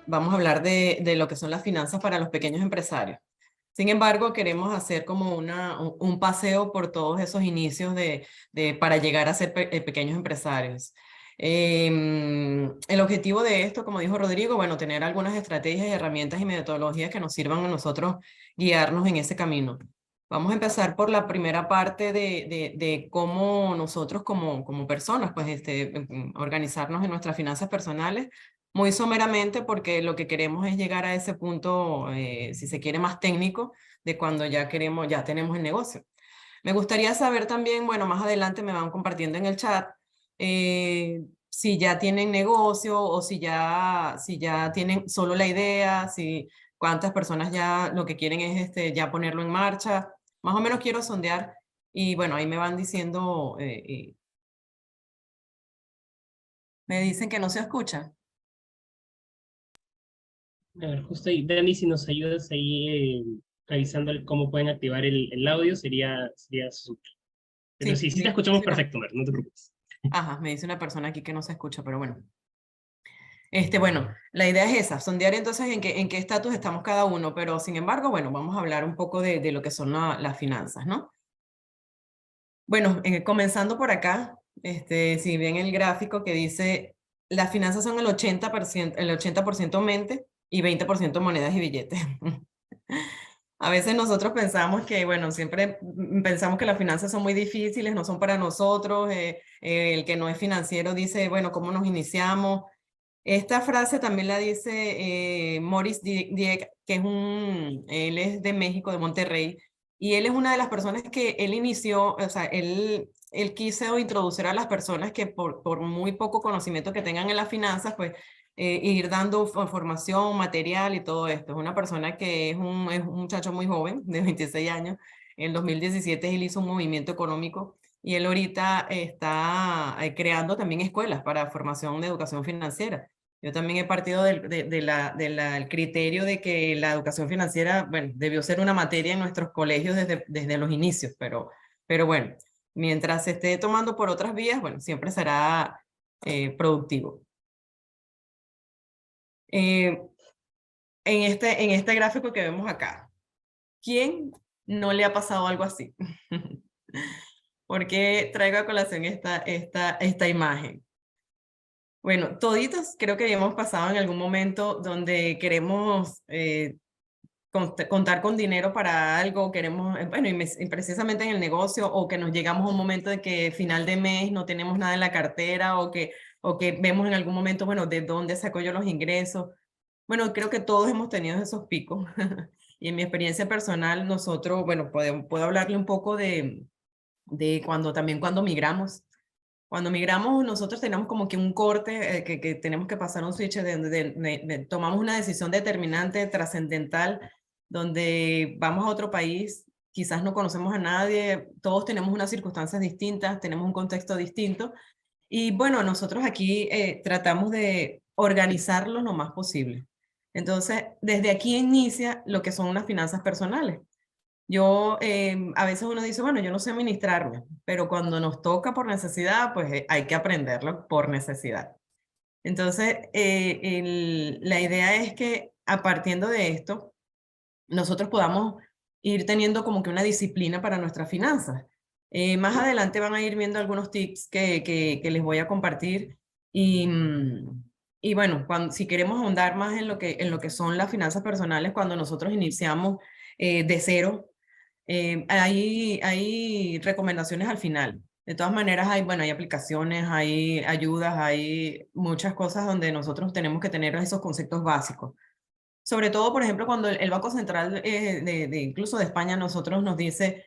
vamos a hablar de lo que son las finanzas para los pequeños empresarios. Sin embargo, queremos hacer como un paseo por todos esos inicios para llegar a ser pequeños empresarios. El objetivo de esto, como dijo Rodrigo, bueno, tener algunas estrategias, herramientas y metodologías que nos sirvan a nosotros guiarnos en ese camino. Vamos a empezar por la primera parte de cómo nosotros como personas, pues organizarnos en nuestras finanzas personales, muy someramente porque lo que queremos es llegar a ese punto, si se quiere, más técnico de cuando ya tenemos el negocio. Me gustaría saber también, bueno, más adelante me van compartiendo en el chat, si ya tienen negocio o si ya tienen solo la idea, si cuántas personas ya lo que quieren es ya ponerlo en marcha. Más o menos quiero sondear y bueno, ahí me van diciendo, me dicen que no se escucha. A ver, justo ahí, Dani, si nos ayudas ahí revisando cómo pueden activar el audio, sería súper. Pero Sí, sí, sí te escuchamos perfecto, Mer, no te preocupes. ajá, me dice una persona aquí que no se escucha, pero bueno. Bueno, la idea es esa, sondear entonces en qué estatus estamos cada uno, pero sin embargo, bueno, vamos a hablar un poco de lo que son las finanzas, ¿no? Bueno, comenzando por acá, si bien el gráfico que dice las finanzas son el 80% mente y 20% monedas y billetes. A veces nosotros pensamos que, bueno, siempre pensamos que las finanzas son muy difíciles, no son para nosotros. El que no es financiero dice, bueno, ¿cómo nos iniciamos? Esta frase también la dice Maurice Dieck, que él es de México, de Monterrey, y él es una de las personas que él inició, o sea, él quiso introducir a las personas que por muy poco conocimiento que tengan en las finanzas, pues ir dando formación, material y todo esto. Es una persona que es un muchacho muy joven, de 26 años. En 2017 él hizo un movimiento económico y él ahorita está creando también escuelas para formación de educación financiera. Yo también he partido del criterio de que la educación financiera, bueno, debió ser una materia en nuestros colegios desde los inicios, pero bueno, mientras se esté tomando por otras vías, bueno, siempre será productivo. Eh, en este gráfico que vemos acá, ¿quién no le ha pasado algo así? ¿Por qué traigo a colación esta imagen? Bueno, toditos creo que hemos pasado en algún momento donde queremos contar con dinero para algo, queremos, bueno, y precisamente en el negocio, o que nos llegamos a un momento de que final de mes no tenemos nada en la cartera, o que vemos en algún momento, bueno, ¿de dónde saco yo los ingresos? Bueno, creo que todos hemos tenido esos picos. Y en mi experiencia personal, nosotros, bueno, puedo hablarle un poco de cuando migramos. Cuando migramos, nosotros tenemos como que un corte, que tenemos que pasar un switch tomamos una decisión determinante, trascendental, donde vamos a otro país, quizás no conocemos a nadie, todos tenemos unas circunstancias distintas, tenemos un contexto distinto, y bueno, nosotros aquí tratamos de organizarlo lo más posible. Entonces, desde aquí inicia lo que son unas finanzas personales. A veces uno dice, bueno, yo no sé administrarme, pero cuando nos toca por necesidad, pues hay que aprenderlo por necesidad. Entonces, la idea es que a partir de esto, nosotros podamos ir teniendo como que una disciplina para nuestras finanzas. Más adelante van a ir viendo algunos tips que les voy a compartir y bueno, si queremos ahondar más en lo que son las finanzas personales, cuando nosotros iniciamos de cero, hay recomendaciones al final. De todas maneras, bueno, hay aplicaciones, hay ayudas, hay muchas cosas donde nosotros tenemos que tener esos conceptos básicos. Sobre todo, por ejemplo, cuando el Banco Central incluso de España nosotros nos dice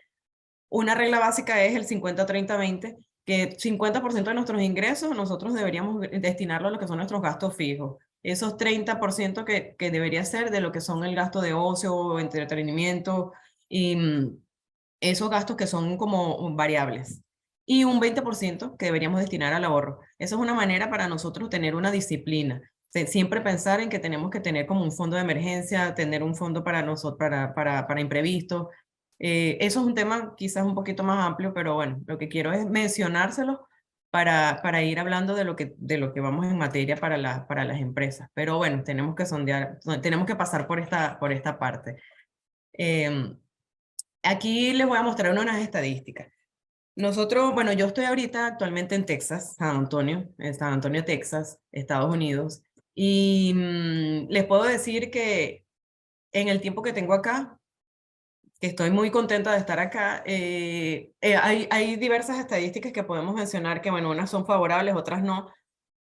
una regla básica es el 50-30-20, que 50% de nuestros ingresos nosotros deberíamos destinarlo a lo que son nuestros gastos fijos. Esos 30% que debería ser de lo que son el gasto de ocio, entretenimiento y esos gastos que son como variables. Y un 20% que deberíamos destinar al ahorro. Eso es una manera para nosotros tener una disciplina. Siempre pensar en que tenemos que tener como un fondo de emergencia, tener un fondo para nosotros, para imprevistos. Eso es un tema quizás un poquito más amplio, pero bueno, lo que quiero es mencionárselo para ir hablando de lo que vamos en materia para las empresas. Pero bueno, tenemos que sondear, tenemos que pasar por esta parte. Aquí les voy a mostrar unas estadísticas. Nosotros, bueno, yo estoy ahorita actualmente en Texas, en San Antonio, Texas, Estados Unidos, y les puedo decir que en el tiempo que tengo acá, que estoy muy contenta de estar acá, hay diversas estadísticas que podemos mencionar que, bueno, unas son favorables, otras no,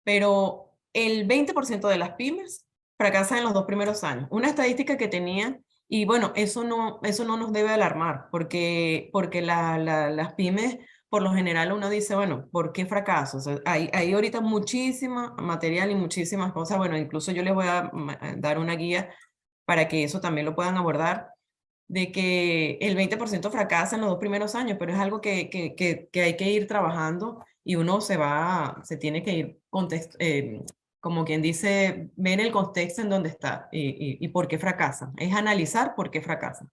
pero el 20% de las pymes fracasan en los 2 primeros años. Una estadística que tenía, y bueno, eso no nos debe alarmar, porque las pymes, por lo general uno dice, bueno, ¿por qué fracaso? O sea, hay ahorita muchísima material y muchísimas cosas, bueno, incluso yo les voy a dar una guía para que eso también lo puedan abordar, de que el 20% fracasa en los 2 primeros años, pero es algo que hay que ir trabajando y uno se tiene que ir, como quien dice, ver el contexto en donde está y por qué fracasan. Es analizar por qué fracasan.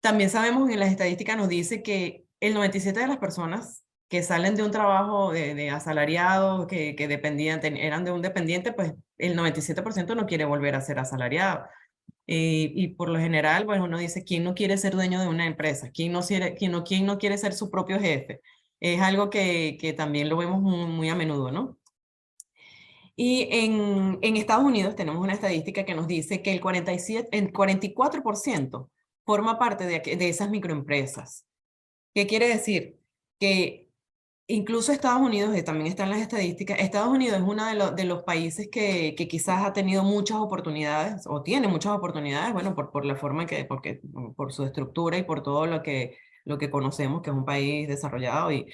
También sabemos que las estadísticas nos dice que el 97% de las personas que salen de un trabajo de asalariado, que dependían, eran de un dependiente, pues el 97% no quiere volver a ser asalariado. Y por lo general, pues uno dice, ¿quién no quiere ser dueño de una empresa? ¿Quién no quiere ser su propio jefe? Es algo que también lo vemos muy, muy a menudo, ¿no? Y en Estados Unidos tenemos una estadística que nos dice que el 44% forma parte de esas microempresas. ¿Qué quiere decir? Que incluso Estados Unidos, también están las estadísticas, Estados Unidos es uno de los países que quizás ha tenido muchas oportunidades o tiene muchas oportunidades, bueno, por la forma por su estructura y por todo lo que conocemos, que es un país desarrollado y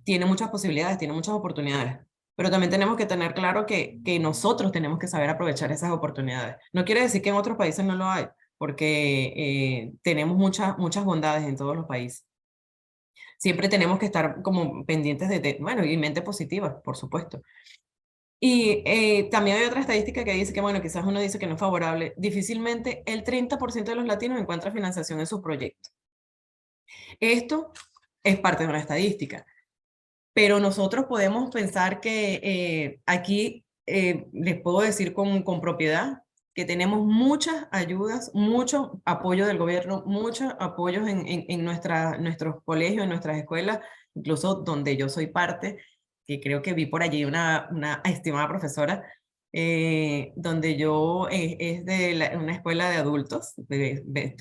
tiene muchas posibilidades, tiene muchas oportunidades. Pero también tenemos que tener claro que nosotros tenemos que saber aprovechar esas oportunidades. No quiere decir que en otros países no lo hay, porque tenemos muchas bondades en todos los países. Siempre tenemos que estar como pendientes bueno, y mente positiva, por supuesto. Y también hay otra estadística que dice que, bueno, quizás uno dice que no es favorable, difícilmente el 30% de los latinos encuentra financiación en sus proyectos. Esto es parte de una estadística, pero nosotros podemos pensar que aquí les puedo decir con propiedad que tenemos muchas ayudas, mucho apoyo del gobierno, muchos apoyos en nuestros colegios, en nuestras escuelas, incluso donde yo soy parte, que creo que vi por allí una estimada profesora, donde yo es de una escuela de adultos.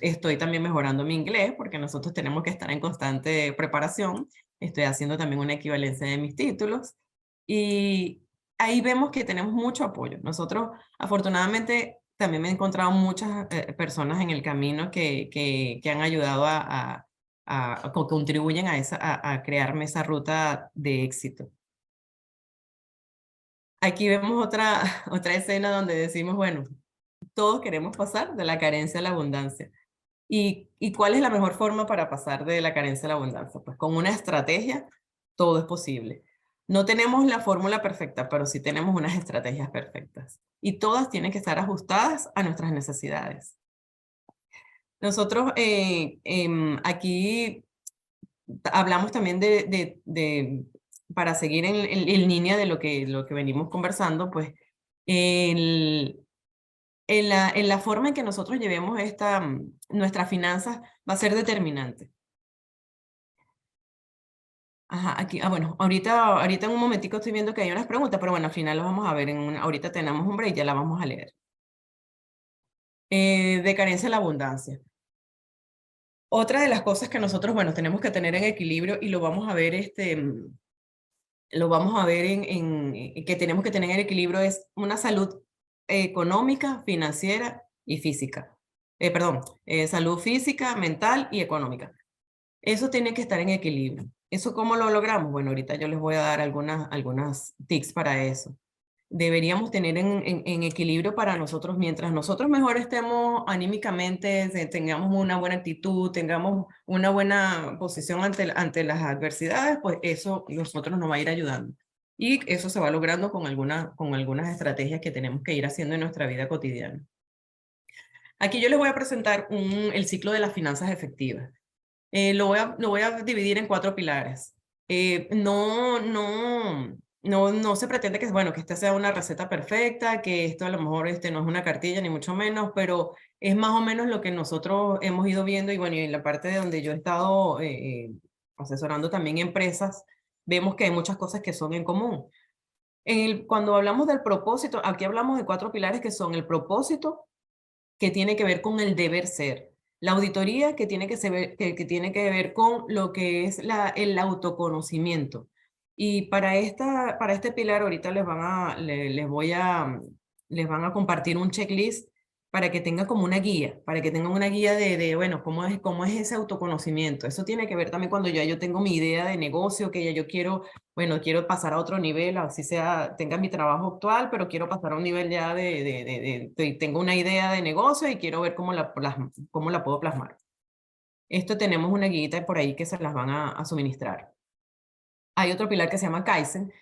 Estoy también mejorando mi inglés porque nosotros tenemos que estar en constante preparación. Estoy haciendo también una equivalencia de mis títulos y ahí vemos que tenemos mucho apoyo. Nosotros, afortunadamente, también me he encontrado muchas personas en el camino que han ayudado a contribuyen a crearme esa ruta de éxito. Aquí vemos otra escena donde decimos, bueno, todos queremos pasar de la carencia a la abundancia. ¿Y cuál es la mejor forma para pasar de la carencia a la abundancia? Pues con una estrategia, todo es posible. No tenemos la fórmula perfecta, pero sí tenemos unas estrategias perfectas. Y todas tienen que estar ajustadas a nuestras necesidades. Nosotros aquí hablamos también para seguir en línea de lo que venimos conversando, pues el, en la forma en que nosotros llevemos nuestras finanzas va a ser determinante. Ajá, aquí, bueno, ahorita en un momentico estoy viendo que hay unas preguntas, pero bueno, al final las vamos a ver ahorita tenemos un break, ya la vamos a leer. De carencia a la abundancia. Otra de las cosas que nosotros, bueno, tenemos que tener en equilibrio y lo vamos a ver, lo vamos a ver que tenemos que tener en equilibrio es una salud económica, financiera y física. Perdón, salud física, mental y económica. Eso tiene que estar en equilibrio. ¿Eso cómo lo logramos? Bueno, ahorita yo les voy a dar algunas tips para eso. Deberíamos tener en equilibrio para nosotros, mientras nosotros mejor estemos anímicamente, tengamos una buena actitud, tengamos una buena posición ante las adversidades, pues eso nosotros nos va a ir ayudando. Y eso se va logrando con algunas estrategias que tenemos que ir haciendo en nuestra vida cotidiana. Aquí yo les voy a presentar el ciclo de las finanzas efectivas. Lo voy a dividir en 4 pilares. No se pretende que, bueno, que esta sea una receta perfecta, que esto a lo mejor no es una cartilla, ni mucho menos, pero es más o menos lo que nosotros hemos ido viendo y bueno, y en la parte de donde yo he estado asesorando también empresas, vemos que hay muchas cosas que son en común. Cuando hablamos del propósito, aquí hablamos de 4 pilares que son el propósito, que tiene que ver con el deber ser. La auditoría que tiene que tiene que ver con lo que es el autoconocimiento. Y para este pilar ahorita les van a compartir un checklist para que tengan como una guía, para que tengan una guía bueno, cómo es ese autoconocimiento. Eso tiene que ver también cuando ya yo tengo mi idea de negocio, que ya yo quiero, bueno, quiero pasar a otro nivel, así sea, tenga mi trabajo actual, pero quiero pasar a un nivel ya tengo una idea de negocio y quiero ver cómo la puedo plasmar. Esto tenemos una guía por ahí que se las van a suministrar. Hay otro pilar que se llama Kaizen.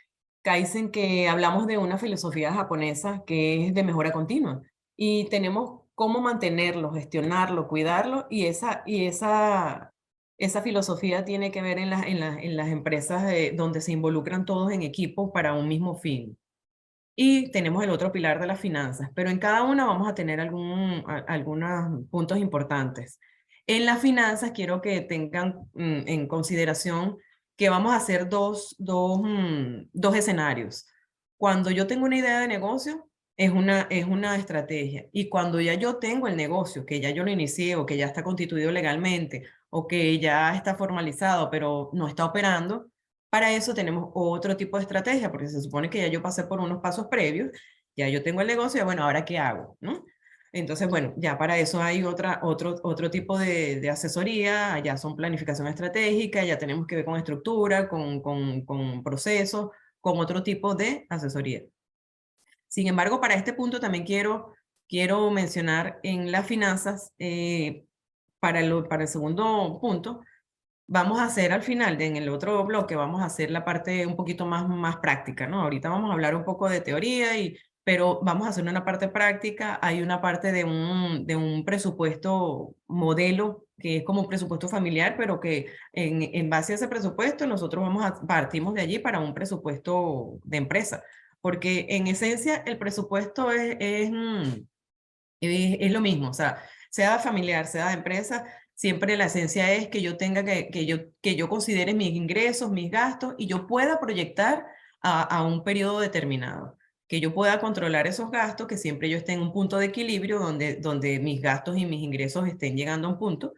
Kaizen que hablamos de una filosofía japonesa que es de mejora continua y tenemos cómo mantenerlo, gestionarlo, cuidarlo esa filosofía tiene que ver en las empresas donde se involucran todos en equipo para un mismo fin. Y tenemos el otro pilar de las finanzas, pero en cada una vamos a tener algunos puntos importantes. En las finanzas quiero que tengan en consideración que vamos a hacer dos escenarios. Cuando yo tengo una idea de negocio, es una estrategia. Y cuando ya yo tengo el negocio, que ya yo lo inicié o que ya está constituido legalmente o que ya está formalizado, pero no está operando, para eso tenemos otro tipo de estrategia, porque se supone que ya yo pasé por unos pasos previos, ya yo tengo el negocio, y bueno, ¿ahora qué hago? ¿No? Entonces, bueno, ya para eso hay otro tipo de asesoría, ya son planificación estratégica, ya tenemos que ver con estructura, con procesos, con otro tipo de asesoría. Sin embargo, para este punto también quiero mencionar en las finanzas, para el segundo punto, vamos a hacer al final, en el otro bloque, vamos a hacer la parte un poquito más práctica, ¿no? Ahorita vamos a hablar un poco de teoría, pero vamos a hacer una parte práctica. Hay una parte de un presupuesto modelo, que es como un presupuesto familiar, pero que en base a ese presupuesto nosotros partimos de allí para un presupuesto de empresa. Porque en esencia el presupuesto es lo mismo, o sea familiar, sea de empresa, siempre la esencia es que yo tenga que yo considere mis ingresos, mis gastos y yo pueda proyectar a un periodo determinado, que yo pueda controlar esos gastos, que siempre yo esté en un punto de equilibrio donde mis gastos y mis ingresos estén llegando a un punto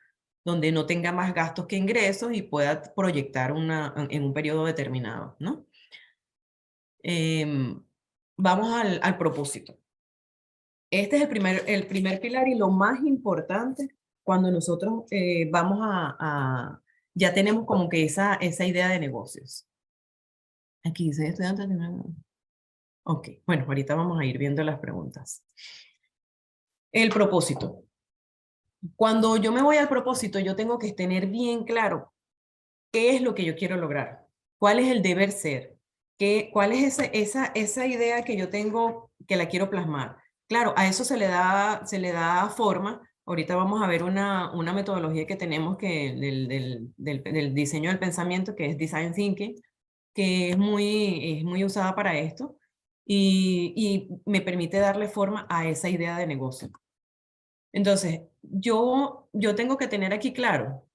donde no tenga más gastos que ingresos y pueda proyectar en un periodo determinado, ¿no? Em, Vamos al propósito. Este es el primer pilar y lo más importante cuando nosotros ya tenemos como que esa idea de negocios. Aquí dice estudiante. Ok, bueno, ahorita vamos a ir viendo las preguntas. El propósito. Cuando yo me voy al propósito, yo tengo que tener bien claro qué es lo que yo quiero lograr, cuál es el deber ser, cuál es esa idea que yo tengo que la quiero plasmar. Claro, a eso se le da forma. Ahorita vamos a ver una metodología que tenemos del diseño del pensamiento, que es Design Thinking, que es muy usada para esto y me permite darle forma a esa idea de negocio. Entonces, yo tengo que tener aquí claro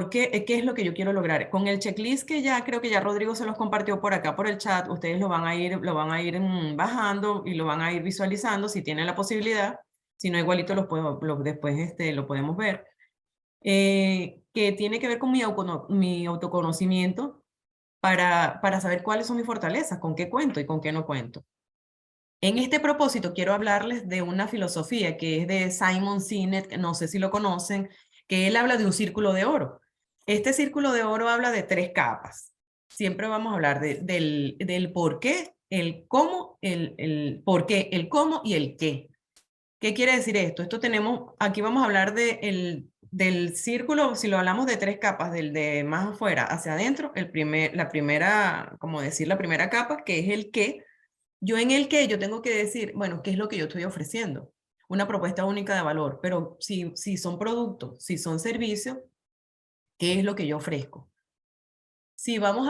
¿qué es lo que yo quiero lograr? Con el checklist que ya creo que ya Rodrigo se los compartió por acá por el chat, ustedes lo van a ir bajando y lo van a ir visualizando si tienen la posibilidad. Si no, igualito después lo podemos ver. Que tiene que ver con mi autoconocimiento para saber cuáles son mis fortalezas, con qué cuento y con qué no cuento. En este propósito quiero hablarles de una filosofía que es de Simon Sinek, no sé si lo conocen, que él habla de un círculo de oro. Este círculo de oro habla de 3 capas. Siempre vamos a hablar del por qué, el cómo, el por qué, el cómo y el qué. ¿Qué quiere decir esto? Aquí vamos a hablar del círculo, si lo hablamos de 3 capas, del de más afuera hacia adentro, la primera, como decir, la primera capa, que es el qué. Yo en el que yo tengo que decir, bueno, ¿qué es lo que yo estoy ofreciendo? Una propuesta única de valor, pero si son productos, si son servicios, ¿qué es lo que yo ofrezco? Si vamos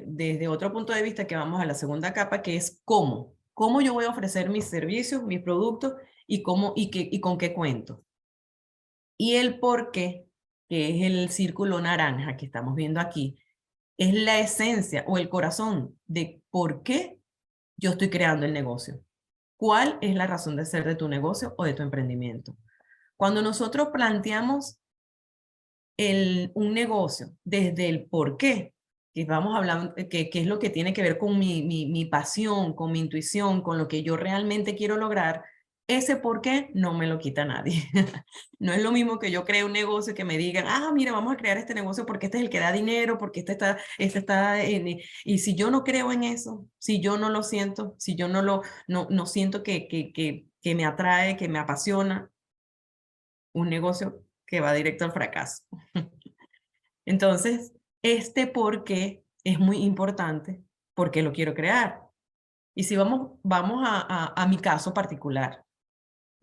desde otro punto de vista, que vamos a la segunda capa, que es cómo yo voy a ofrecer mis servicios, mis productos y con qué cuento. Y el por qué, que es el círculo naranja que estamos viendo aquí, es la esencia o el corazón de por qué yo estoy creando el negocio. ¿Cuál es la razón de ser de tu negocio o de tu emprendimiento? Cuando nosotros planteamos un negocio desde el por qué, que vamos hablando, que es lo que tiene que ver con mi pasión, con mi intuición, con lo que yo realmente quiero lograr, ese por qué no me lo quita nadie. No es lo mismo que yo cree un negocio y que me digan, ah, mira, vamos a crear este negocio porque este es el que da dinero, porque este está y si yo no creo en eso, si yo no lo siento, si yo no siento que me atrae, que me apasiona, un negocio que va directo al fracaso. Entonces, este por qué es muy importante, porque lo quiero crear. Y si vamos a mi caso particular,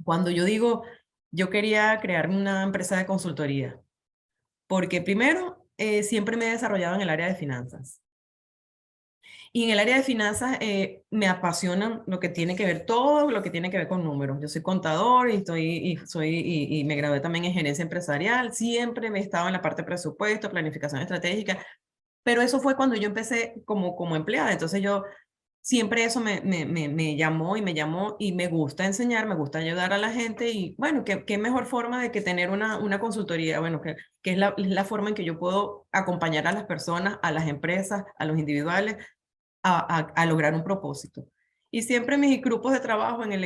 cuando yo digo, yo quería crear una empresa de consultoría, porque primero, siempre me he desarrollado en el área de finanzas. Y en el área de finanzas me apasionan lo que tiene que ver, todo lo que tiene que ver con números. Yo soy contador y me gradué también en gerencia empresarial. Siempre me he estado en la parte de presupuesto, planificación estratégica, pero eso fue cuando yo empecé como empleada. Entonces yo siempre eso me llamó y me gusta enseñar, me gusta ayudar a la gente y bueno, qué mejor forma de que tener una consultoría, bueno, que es la forma en que yo puedo acompañar a las personas, a las empresas, a los individuales a lograr un propósito. Y siempre mis grupos de trabajo en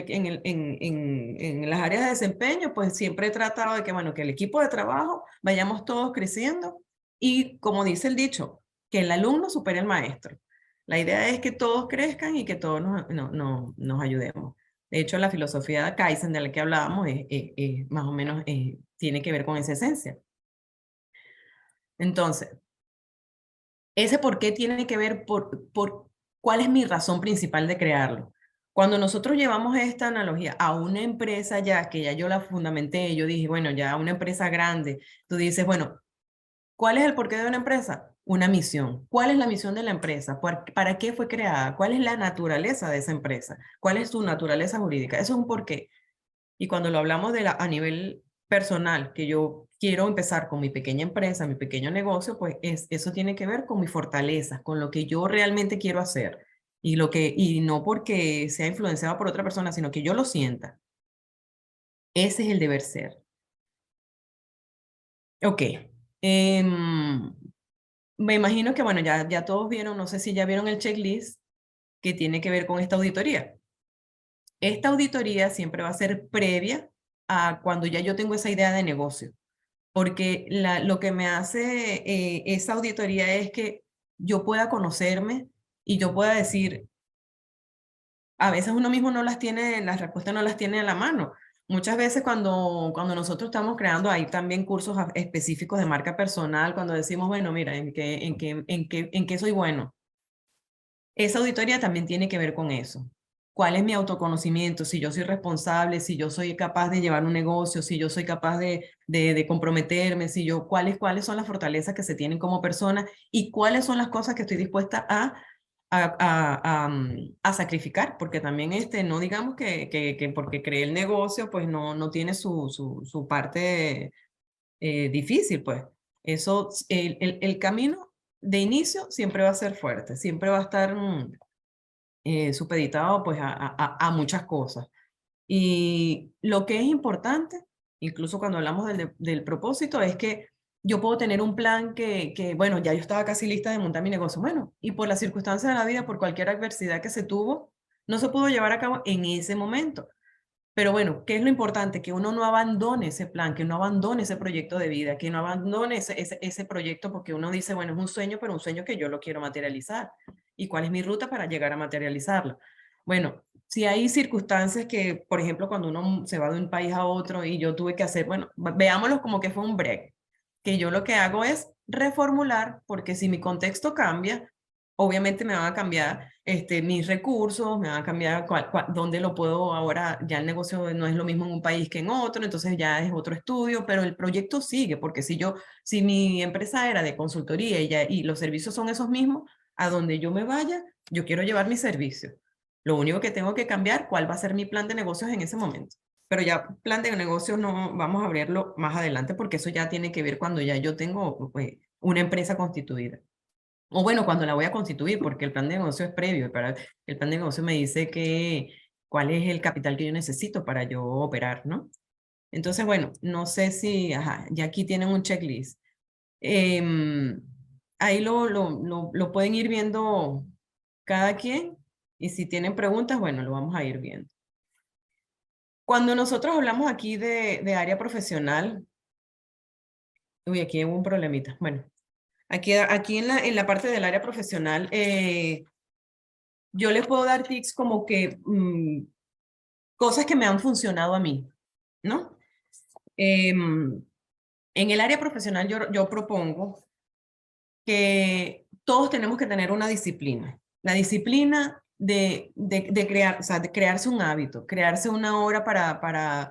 las áreas de desempeño, pues siempre he tratado de que, bueno, que el equipo de trabajo vayamos todos creciendo y como dice el dicho, que el alumno supere al maestro. La idea es que todos crezcan y que todos nos ayudemos. De hecho, la filosofía de Kaizen de la que hablábamos más o menos tiene que ver con esa esencia. Entonces, ese por qué tiene que ver por cuál es mi razón principal de crearlo. Cuando nosotros llevamos esta analogía a una empresa ya, que ya yo la fundamenté, yo dije, bueno, ya una empresa grande, tú dices, bueno, ¿cuál es el porqué de una empresa? Una misión. ¿Cuál es la misión de la empresa? ¿Para qué fue creada? ¿Cuál es la naturaleza de esa empresa? ¿Cuál es su naturaleza jurídica? Eso es un porqué. Y cuando lo hablamos a nivel personal, que yo quiero empezar con mi pequeña empresa, mi pequeño negocio, pues eso tiene que ver con mis fortalezas, con lo que yo realmente quiero hacer. Y no porque sea influenciado por otra persona, sino que yo lo sienta. Ese es el deber ser. Ok. Me imagino que, bueno, ya todos vieron, no sé si ya vieron el checklist que tiene que ver con esta auditoría. Esta auditoría siempre va a ser previa a cuando ya yo tengo esa idea de negocio, porque lo que me hace esa auditoría es que yo pueda conocerme y yo pueda decir, a veces uno mismo no las tiene, las respuestas no las tiene a la mano. Muchas veces cuando nosotros estamos creando, hay también cursos específicos de marca personal, cuando decimos, bueno, mira, ¿en qué soy bueno? Esa auditoría también tiene que ver con eso. ¿Cuál es mi autoconocimiento? Si yo soy responsable, si yo soy capaz de llevar un negocio, si yo soy capaz de comprometerme, cuáles son las fortalezas que se tienen como persona y cuáles son las cosas que estoy dispuesta a sacrificar, porque también no digamos que porque creé el negocio, pues no tiene su parte difícil, pues. El camino de inicio siempre va a ser fuerte, siempre va a estar supeditado pues a muchas cosas. Y lo que es importante, incluso cuando hablamos del propósito, es que yo puedo tener un plan bueno, ya yo estaba casi lista de montar mi negocio. Bueno, y por las circunstancias de la vida, por cualquier adversidad que se tuvo, no se pudo llevar a cabo en ese momento. Pero bueno, ¿qué es lo importante? Que uno no abandone ese plan, que no abandone ese proyecto de vida, que no abandone ese proyecto porque uno dice, bueno, es un sueño, pero un sueño que yo lo quiero materializar. ¿Y cuál es mi ruta para llegar a materializarlo? Bueno, si hay circunstancias que, por ejemplo, cuando uno se va de un país a otro y yo tuve que hacer, bueno, veámoslo como que fue un break, que yo lo que hago es reformular, porque si mi contexto cambia, obviamente me van a cambiar mis recursos, me van a cambiar dónde lo puedo ahora, ya el negocio no es lo mismo en un país que en otro, entonces ya es otro estudio, pero el proyecto sigue, porque si mi empresa era de consultoría y los servicios son esos mismos, a donde yo me vaya, yo quiero llevar mi servicio. Lo único que tengo que cambiar, cuál va a ser mi plan de negocios en ese momento. Pero ya plan de negocios no vamos a abrirlo más adelante porque eso ya tiene que ver cuando ya yo tengo una empresa constituida. O bueno, cuando la voy a constituir, porque el plan de negocio es previo. El plan de negocio me dice cuál es el capital que yo necesito para yo operar, ¿no? Entonces, bueno, no sé si, ajá, ya aquí tienen un checklist. Em, Ahí lo pueden ir viendo cada quien y si tienen preguntas, bueno, lo vamos a ir viendo. Cuando nosotros hablamos aquí de área profesional, uy, aquí hubo un problemita. Bueno, aquí en la parte del área profesional, yo les puedo dar tips como que cosas que me han funcionado a mí, ¿no? En el área profesional yo propongo que todos tenemos que tener una disciplina. La disciplina de crear, o sea, de crearse un hábito, crearse una hora para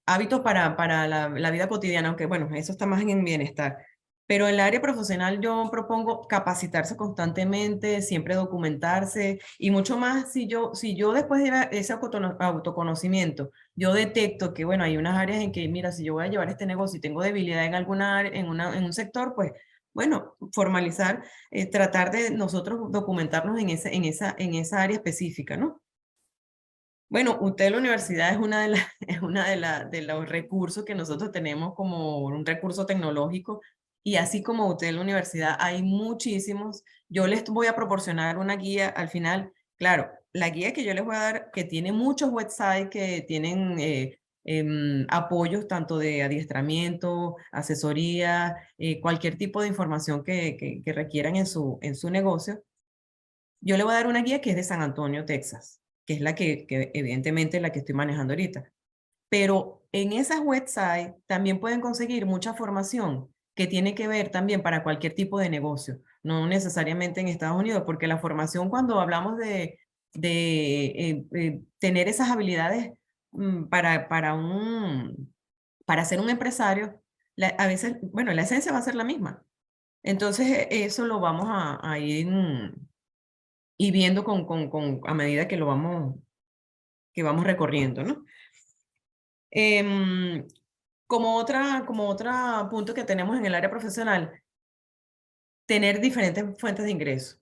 hábitos para la vida cotidiana, aunque bueno, eso está más en bienestar. Pero en el área profesional yo propongo capacitarse constantemente, siempre documentarse y mucho más si yo después de ese autoconocimiento, yo detecto que, bueno, hay unas áreas en que, mira, si yo voy a llevar este negocio y tengo debilidad en alguna área, en un sector, pues, bueno, formalizar, tratar de nosotros documentarnos en esa área específica, ¿no? Bueno, usted en la universidad es una es una de los recursos que nosotros tenemos como un recurso tecnológico y así como usted en la universidad hay muchísimos. Yo les voy a proporcionar una guía al final. Claro, la guía que yo les voy a dar, que tiene muchos websites que tienen apoyos tanto de adiestramiento, asesoría, cualquier tipo de información que requieran en su negocio. Yo le voy a dar una guía que es de San Antonio, Texas, que es que evidentemente la que estoy manejando ahorita. Pero en esas websites también pueden conseguir mucha formación que tiene que ver también para cualquier tipo de negocio, no necesariamente en Estados Unidos, porque la formación cuando hablamos de tener esas habilidades para ser un empresario, a veces, bueno, la esencia va a ser la misma. Entonces, eso lo vamos a ir y viendo a medida que que vamos recorriendo, ¿no? Em, como otra punto que tenemos en el área profesional, tener diferentes fuentes de ingreso.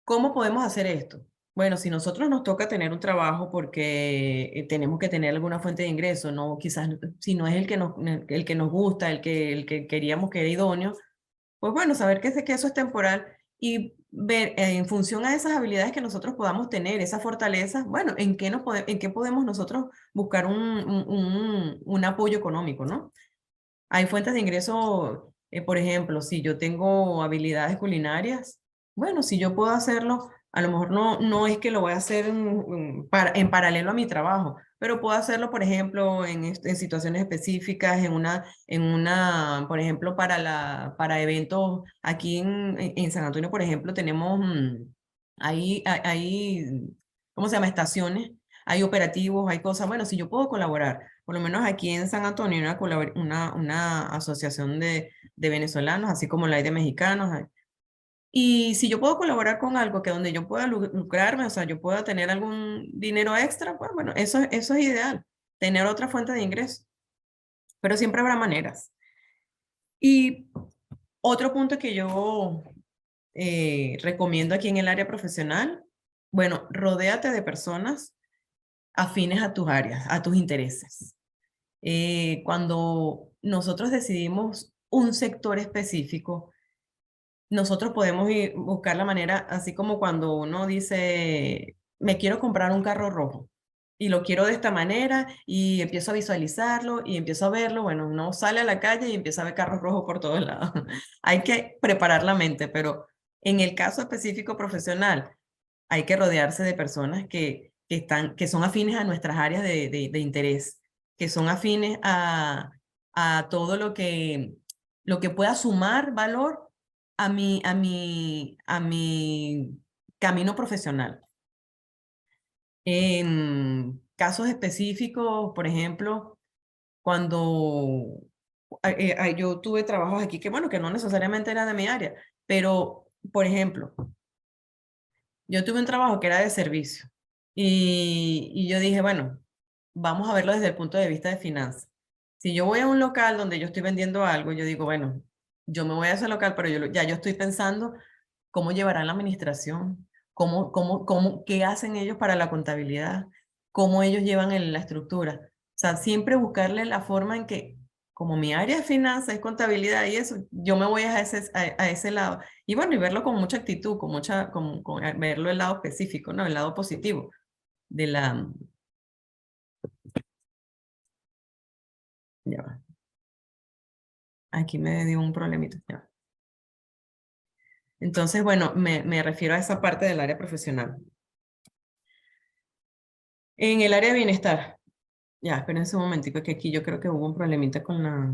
¿Cómo podemos hacer esto? Bueno, si nosotros nos toca tener un trabajo porque tenemos que tener alguna fuente de ingreso, no, quizás si no es el que nos gusta, el que queríamos que era idóneo, pues bueno, saber que eso es temporal y ver en función a esas habilidades que nosotros podamos tener, esas fortalezas, bueno, en qué podemos nosotros buscar un apoyo económico, ¿no? Hay fuentes de ingreso, por ejemplo, si yo tengo habilidades culinarias, bueno, si yo puedo hacerlo, a lo mejor no es que lo voy a hacer en paralelo a mi trabajo, pero puedo hacerlo, por ejemplo, en situaciones específicas, por ejemplo, para eventos aquí en San Antonio, por ejemplo, tenemos, ¿cómo se llama? Estaciones, hay operativos, hay cosas. Bueno, si yo puedo colaborar por lo menos aquí en San Antonio, hay una asociación de venezolanos, así como la hay de mexicanos. Y si yo puedo colaborar con algo que donde yo pueda lucrarme, o sea, yo pueda tener algún dinero extra, pues bueno, eso es ideal, tener otra fuente de ingreso. Pero siempre habrá maneras. Y otro punto que yo recomiendo aquí en el área profesional, bueno, rodéate de personas afines a tus áreas, a tus intereses. Cuando nosotros decidimos un sector específico, nosotros podemos buscar la manera, así como cuando uno dice, me quiero comprar un carro rojo y lo quiero de esta manera y empiezo a visualizarlo y empiezo a verlo, bueno, uno sale a la calle y empieza a ver carros rojos por todos lados. Hay que preparar la mente, pero en el caso específico profesional, hay que rodearse de personas que son afines a nuestras áreas de interés, que son afines a todo lo que lo que pueda sumar valor a mi camino profesional. En casos específicos, por ejemplo, cuando yo tuve trabajos aquí que, bueno, que no necesariamente era de mi área, pero, por ejemplo, yo tuve un trabajo que era de servicio y yo dije, bueno, vamos a verlo desde el punto de vista de finanzas. Si yo voy a un local donde yo estoy vendiendo algo, yo digo, bueno, yo me voy a ese local, pero ya yo estoy pensando cómo llevarán la administración, qué hacen ellos para la contabilidad, cómo ellos llevan la estructura. O sea, siempre buscarle la forma en que, como mi área de finanzas es contabilidad y eso, yo me voy a ese lado. Y bueno, y verlo con mucha actitud, con verlo el lado específico, ¿no? El lado positivo de la... Ya va. Aquí me dio un problemita. Ya va. Entonces, bueno, me refiero a esa parte del área profesional. En el área de bienestar. Ya, espérense un momentico, que aquí yo creo que hubo un problemita con la...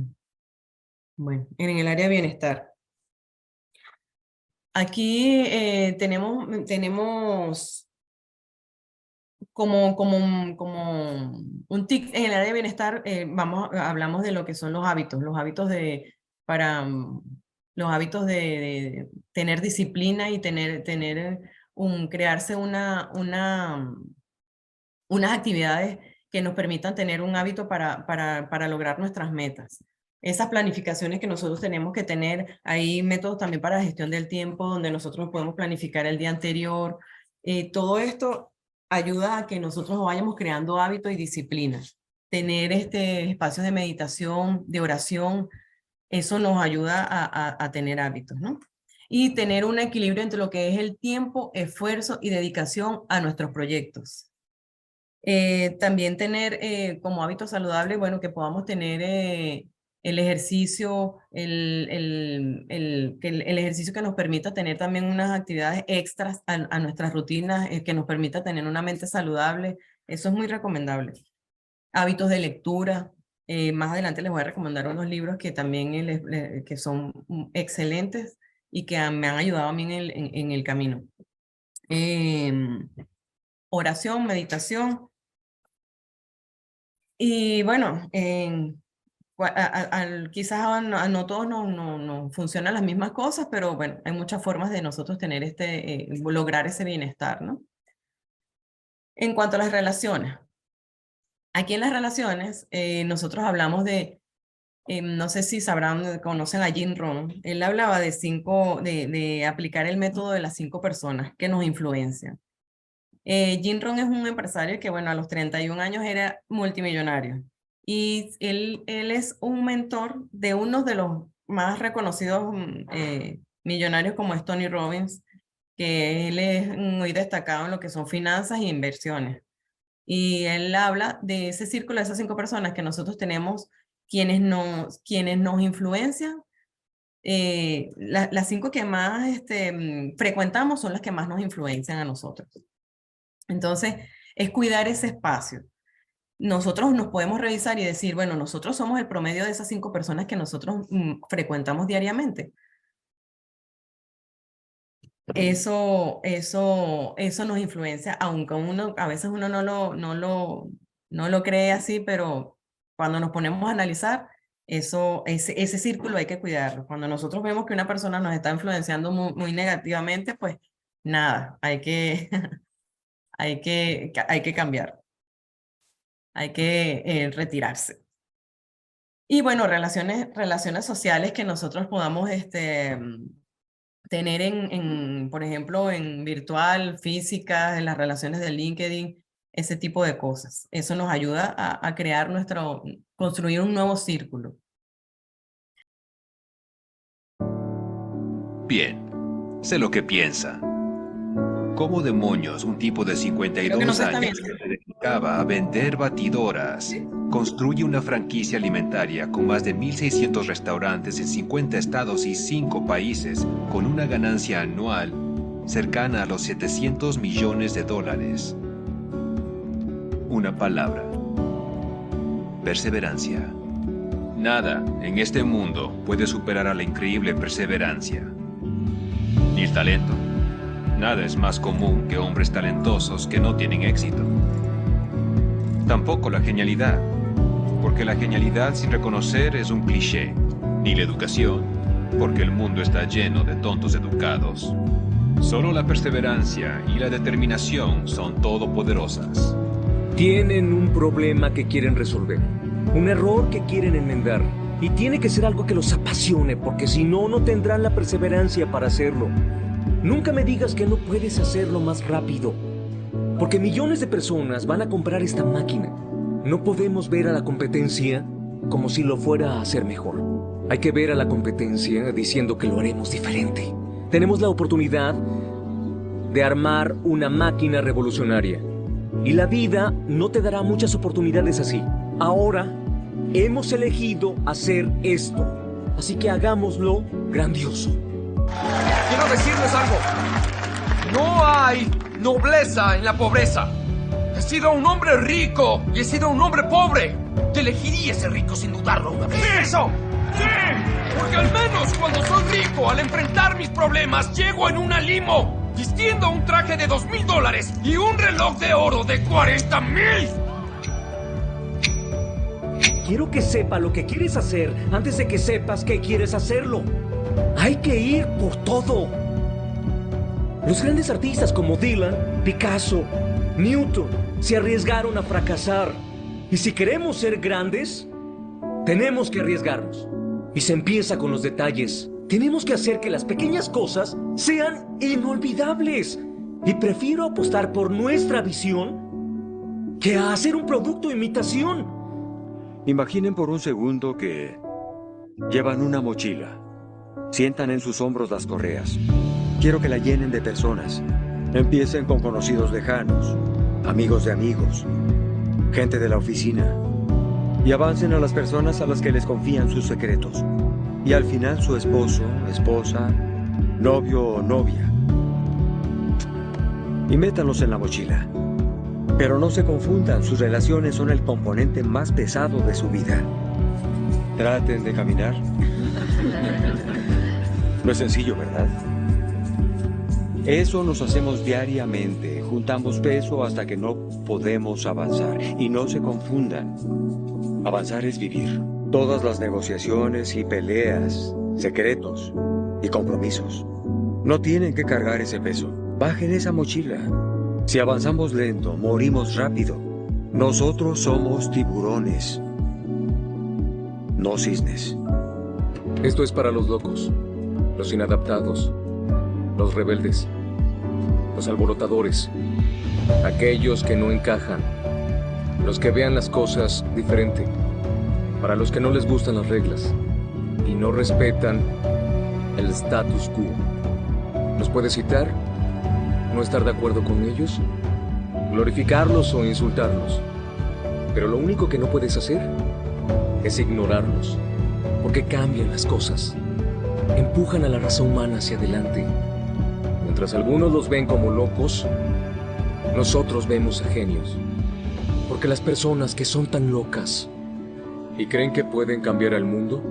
Bueno, en el área de bienestar. Aquí tenemos como un tic en el área de bienestar, hablamos de lo que son los hábitos para, los hábitos de tener disciplina y crearse unas actividades que nos permitan tener un hábito para lograr nuestras metas. Esas planificaciones que nosotros tenemos que tener, hay métodos también para la gestión del tiempo, donde nosotros podemos planificar el día anterior. Todo esto ayuda a que nosotros vayamos creando hábitos y disciplina. Tener espacios de meditación, de oración, eso nos ayuda a tener hábitos, ¿no? Y tener un equilibrio entre lo que es el tiempo, esfuerzo y dedicación a nuestros proyectos. También tener como hábito saludable, bueno, que podamos tener el ejercicio, el ejercicio que nos permita tener también unas actividades extras a nuestras rutinas, que nos permita tener una mente saludable. Eso es muy recomendable. Hábitos de lectura. Más adelante les voy a recomendar unos libros que también que son excelentes y que me han ayudado a mí en el camino. Oración, meditación. Y bueno, quizás no todos no funcionan las mismas cosas, pero bueno, hay muchas formas de nosotros tener lograr ese bienestar, ¿no? En cuanto a las relaciones, aquí en las relaciones nosotros hablamos no sé si sabrán, conocen a Jim Rohn, él hablaba de aplicar el método de las 5 personas que nos influencian. Jim Rohn es un empresario que, bueno, a los 31 años era multimillonario. Y él es un mentor de uno de los más reconocidos millonarios como es Tony Robbins, que él es muy destacado en lo que son finanzas e inversiones. Y él habla de ese círculo de esas 5 personas que nosotros tenemos, quienes nos influencian. Las 5 que más frecuentamos son las que más nos influencian a nosotros. Entonces, es cuidar ese espacio. Nosotros nos podemos revisar y decir, bueno, nosotros somos el promedio de esas 5 personas que nosotros frecuentamos diariamente. Eso nos influencia, aunque a veces uno no lo cree así, pero cuando nos ponemos a analizar, ese círculo hay que cuidarlo. Cuando nosotros vemos que una persona nos está influenciando muy negativamente, pues nada, hay que cambiar. Hay que retirarse. Y bueno, relaciones sociales que nosotros podamos tener por ejemplo, en virtual, física, en las relaciones de LinkedIn, ese tipo de cosas. Eso nos ayuda a construir un nuevo círculo. Bien, sé lo que piensa. ¿Cómo demonios un tipo de Creo que no 52 se está años viendo. que se dedicaba a vender batidoras construye una franquicia alimentaria con más de 1.600 restaurantes en 50 estados y 5 países con una ganancia anual cercana a los $700 millones? Una palabra: perseverancia. Nada en este mundo puede superar a la increíble perseverancia. Ni el talento. Nada es más común que hombres talentosos que no tienen éxito. Tampoco la genialidad, porque la genialidad sin reconocer es un cliché. Ni la educación, porque el mundo está lleno de tontos educados. Solo la perseverancia y la determinación son todopoderosas. Tienen un problema que quieren resolver, un error que quieren enmendar. Y tiene que ser algo que los apasione, porque si no, no tendrán la perseverancia para hacerlo. Nunca me digas que no puedes hacerlo más rápido, porque millones de personas van a comprar esta máquina. No podemos ver a la competencia como si lo fuera a hacer mejor. Hay que ver a la competencia diciendo que lo haremos diferente. Tenemos la oportunidad de armar una máquina revolucionaria. Y la vida no te dará muchas oportunidades así. Ahora hemos elegido hacer esto. Así que hagámoslo grandioso. Quiero decirles algo. No hay nobleza en la pobreza. He sido un hombre rico y he sido un hombre pobre. Te elegiría ser rico sin dudarlo una vez. ¡Eso! ¡Sí! Porque al menos cuando soy rico, al enfrentar mis problemas, llego en una limo, vistiendo un traje de $2,000 y un reloj de oro de 40,000. Quiero que sepa lo que quieres hacer antes de que sepas que quieres hacerlo. Hay que ir por todo. Los grandes artistas como Dylan, Picasso, Newton se arriesgaron a fracasar. Y si queremos ser grandes, tenemos que arriesgarnos. Y se empieza con los detalles. Tenemos que hacer que las pequeñas cosas sean inolvidables. Y prefiero apostar por nuestra visión que a hacer un producto de imitación. Imaginen por un segundo que llevan una mochila. Sientan en sus hombros las correas. Quiero que la llenen de personas. Empiecen con conocidos lejanos, amigos de amigos, gente de la oficina. Y avancen a las personas a las que les confían sus secretos. Y al final su esposo, esposa, novio o novia. Y métanlos en la mochila. Pero no se confundan, sus relaciones son el componente más pesado de su vida. Traten de caminar. No es sencillo, ¿verdad? Eso nos hacemos diariamente. Juntamos peso hasta que no podemos avanzar. Y no se confundan. Avanzar es vivir. Todas las negociaciones y peleas, secretos y compromisos. No tienen que cargar ese peso. Bajen esa mochila. Si avanzamos lento, morimos rápido. Nosotros somos tiburones, no cisnes. Esto es para los locos, los inadaptados, los rebeldes, los alborotadores, aquellos que no encajan, los que vean las cosas diferente, para los que no les gustan las reglas y no respetan el status quo. ¿Los puedes citar? ¿No estar de acuerdo con ellos? ¿Glorificarlos o insultarlos? Pero lo único que no puedes hacer es ignorarlos, porque cambian las cosas. Empujan a la raza humana hacia adelante. Mientras algunos los ven como locos, nosotros vemos a genios. Porque las personas que son tan locas y creen que pueden cambiar al mundo,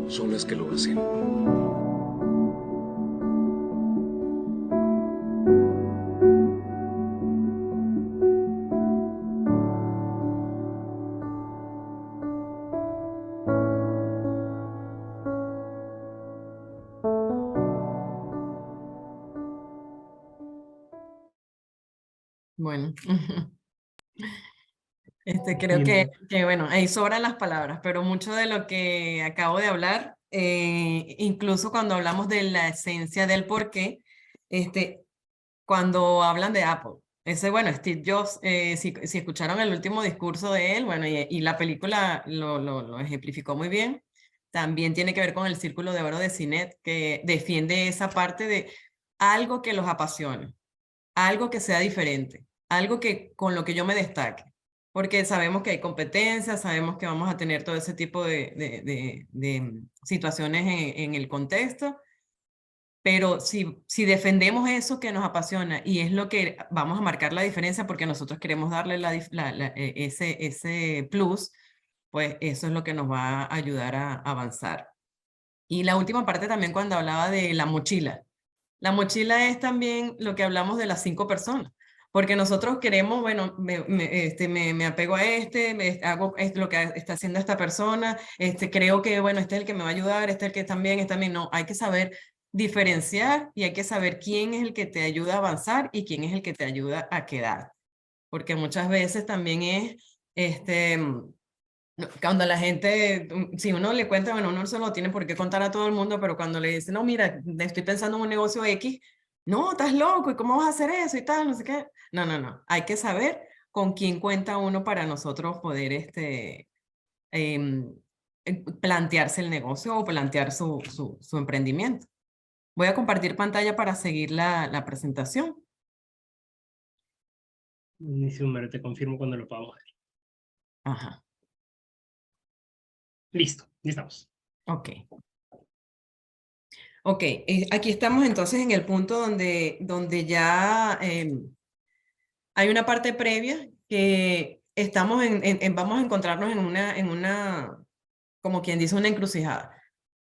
son las que lo hacen. Bueno, creo que, bueno, ahí sobran las palabras, pero mucho de lo que acabo de hablar, incluso cuando hablamos de la esencia del por qué, cuando hablan de Apple, bueno, Steve Jobs, si escucharon el último discurso de él, bueno, y la película lo ejemplificó muy bien, también tiene que ver con el Círculo de Oro de Sinet, que defiende esa parte de algo que los apasione, algo que sea diferente, algo que con lo que yo me destaque, porque sabemos que hay competencias, sabemos que vamos a tener todo ese tipo de situaciones en el contexto, pero si defendemos eso que nos apasiona y es lo que vamos a marcar la diferencia porque nosotros queremos darle ese plus, pues eso es lo que nos va a ayudar a avanzar. Y la última parte también cuando hablaba de la mochila. La mochila es también lo que hablamos de las 5 personas, porque nosotros queremos, bueno, me apego a hago lo que está haciendo esta persona, creo que, bueno, este es el que me va a ayudar, este es el que también, no, hay que saber diferenciar y hay que saber quién es el que te ayuda a avanzar y quién es el que te ayuda a quedar, porque muchas veces también es, cuando la gente, si uno le cuenta, bueno, uno no se lo tiene por qué contar a todo el mundo, pero cuando le dice, no, mira, estoy pensando en un negocio X, no, estás loco, ¿y cómo vas a hacer eso y tal? No sé qué. No, no, no. Hay que saber con quién cuenta uno para nosotros poder plantearse el negocio o plantear su emprendimiento. Voy a compartir pantalla para seguir la presentación. Buenísimo, Mario, te confirmo cuando lo podamos ver. Ajá. Listo, ya estamos. Ok. Ok, aquí estamos entonces en el punto donde ya hay una parte previa que estamos vamos a encontrarnos en una, como quien dice, una encrucijada.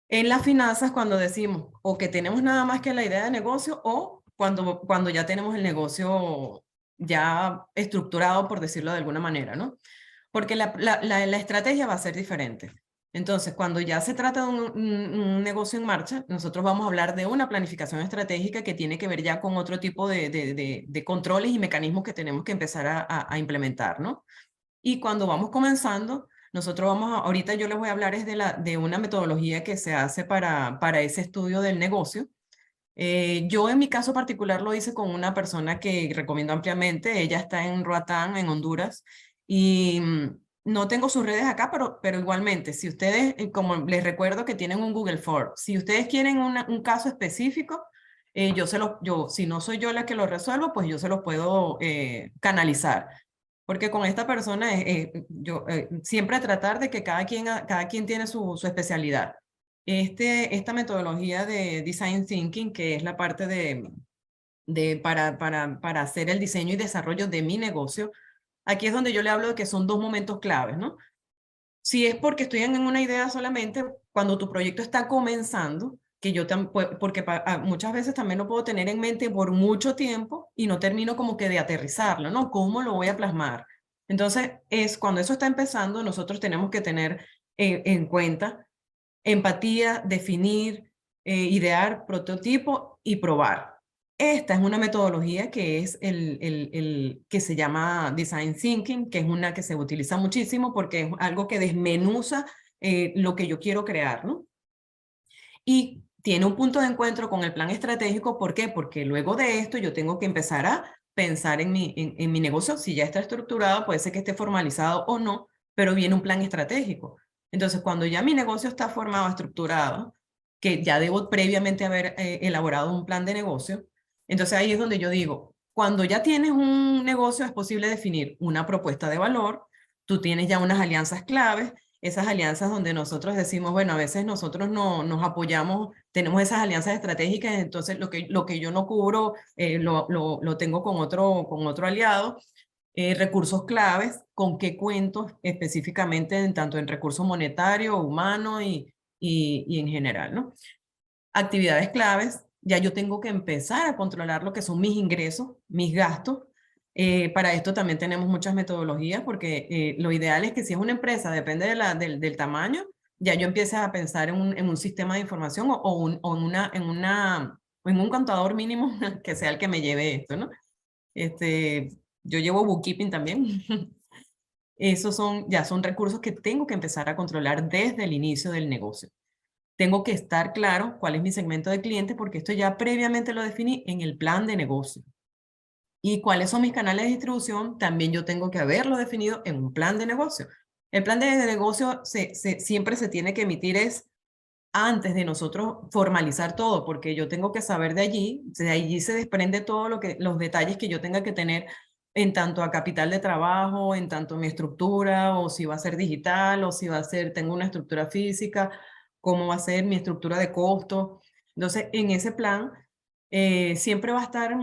En las finanzas cuando decimos o que tenemos nada más que la idea de negocio o cuando ya tenemos el negocio ya estructurado, por decirlo de alguna manera, ¿no? Porque la estrategia va a ser diferente. Entonces, cuando ya se trata de un negocio en marcha, nosotros vamos a hablar de una planificación estratégica que tiene que ver ya con otro tipo de controles y mecanismos que tenemos que empezar a implementar, ¿no? Y cuando vamos comenzando, nosotros ahorita yo les voy a hablar es de una metodología que se hace para ese estudio del negocio. Yo en mi caso particular lo hice con una persona que recomiendo ampliamente. Ella está en Roatán, en Honduras, y no tengo sus redes acá, pero igualmente, si ustedes, como les recuerdo que tienen un Google Form, si ustedes quieren un caso específico, si no soy yo la que lo resuelvo, pues yo se los puedo canalizar. Porque con esta persona, siempre tratar de que cada quien tiene su especialidad. Esta metodología de Design Thinking, que es la parte para hacer el diseño y desarrollo de mi negocio, aquí es donde yo le hablo de que son 2 momentos claves, ¿no? Si es porque estoy en una idea solamente, cuando tu proyecto está comenzando, que porque muchas veces también lo puedo tener en mente por mucho tiempo y no termino como que de aterrizarlo, ¿no? ¿Cómo lo voy a plasmar? Entonces, cuando eso está empezando, nosotros tenemos que tener en cuenta empatía, definir, idear, prototipo y probar. Esta es una metodología que es que se llama Design Thinking, que es una que se utiliza muchísimo porque es algo que desmenuza lo que yo quiero crear, ¿no? Y tiene un punto de encuentro con el plan estratégico. ¿Por qué? Porque luego de esto yo tengo que empezar a pensar en mi negocio. Si ya está estructurado, puede ser que esté formalizado o no, pero viene un plan estratégico. Entonces, cuando ya mi negocio está formado, estructurado, que ya debo previamente haber elaborado un plan de negocio, entonces ahí es donde yo digo, cuando ya tienes un negocio es posible definir una propuesta de valor, tú tienes ya unas alianzas claves, esas alianzas donde nosotros decimos, bueno, a veces nosotros nos apoyamos, tenemos esas alianzas estratégicas, entonces lo que yo no cubro lo tengo con otro aliado. Recursos claves, con qué cuentos específicamente, tanto en recursos monetarios, humanos y en general, ¿no? Actividades claves, ya yo tengo que empezar a controlar lo que son mis ingresos, mis gastos. Para esto también tenemos muchas metodologías, porque lo ideal es que si es una empresa, depende del tamaño, ya yo empiece a pensar en un sistema de información en un contador mínimo que sea el que me lleve esto, ¿no? Yo llevo bookkeeping también. Esos ya son recursos que tengo que empezar a controlar desde el inicio del negocio. Tengo que estar claro cuál es mi segmento de cliente, porque esto ya previamente lo definí en el plan de negocio. Y cuáles son mis canales de distribución, también yo tengo que haberlo definido en un plan de negocio. El plan de negocio siempre se tiene que emitir antes de nosotros formalizar todo, porque yo tengo que saber de allí se desprende todo los detalles que yo tenga que tener en tanto a capital de trabajo, en tanto mi estructura, o si va a ser digital, o si tengo una estructura física, cómo va a ser mi estructura de costo. Entonces, en ese plan siempre va a estar,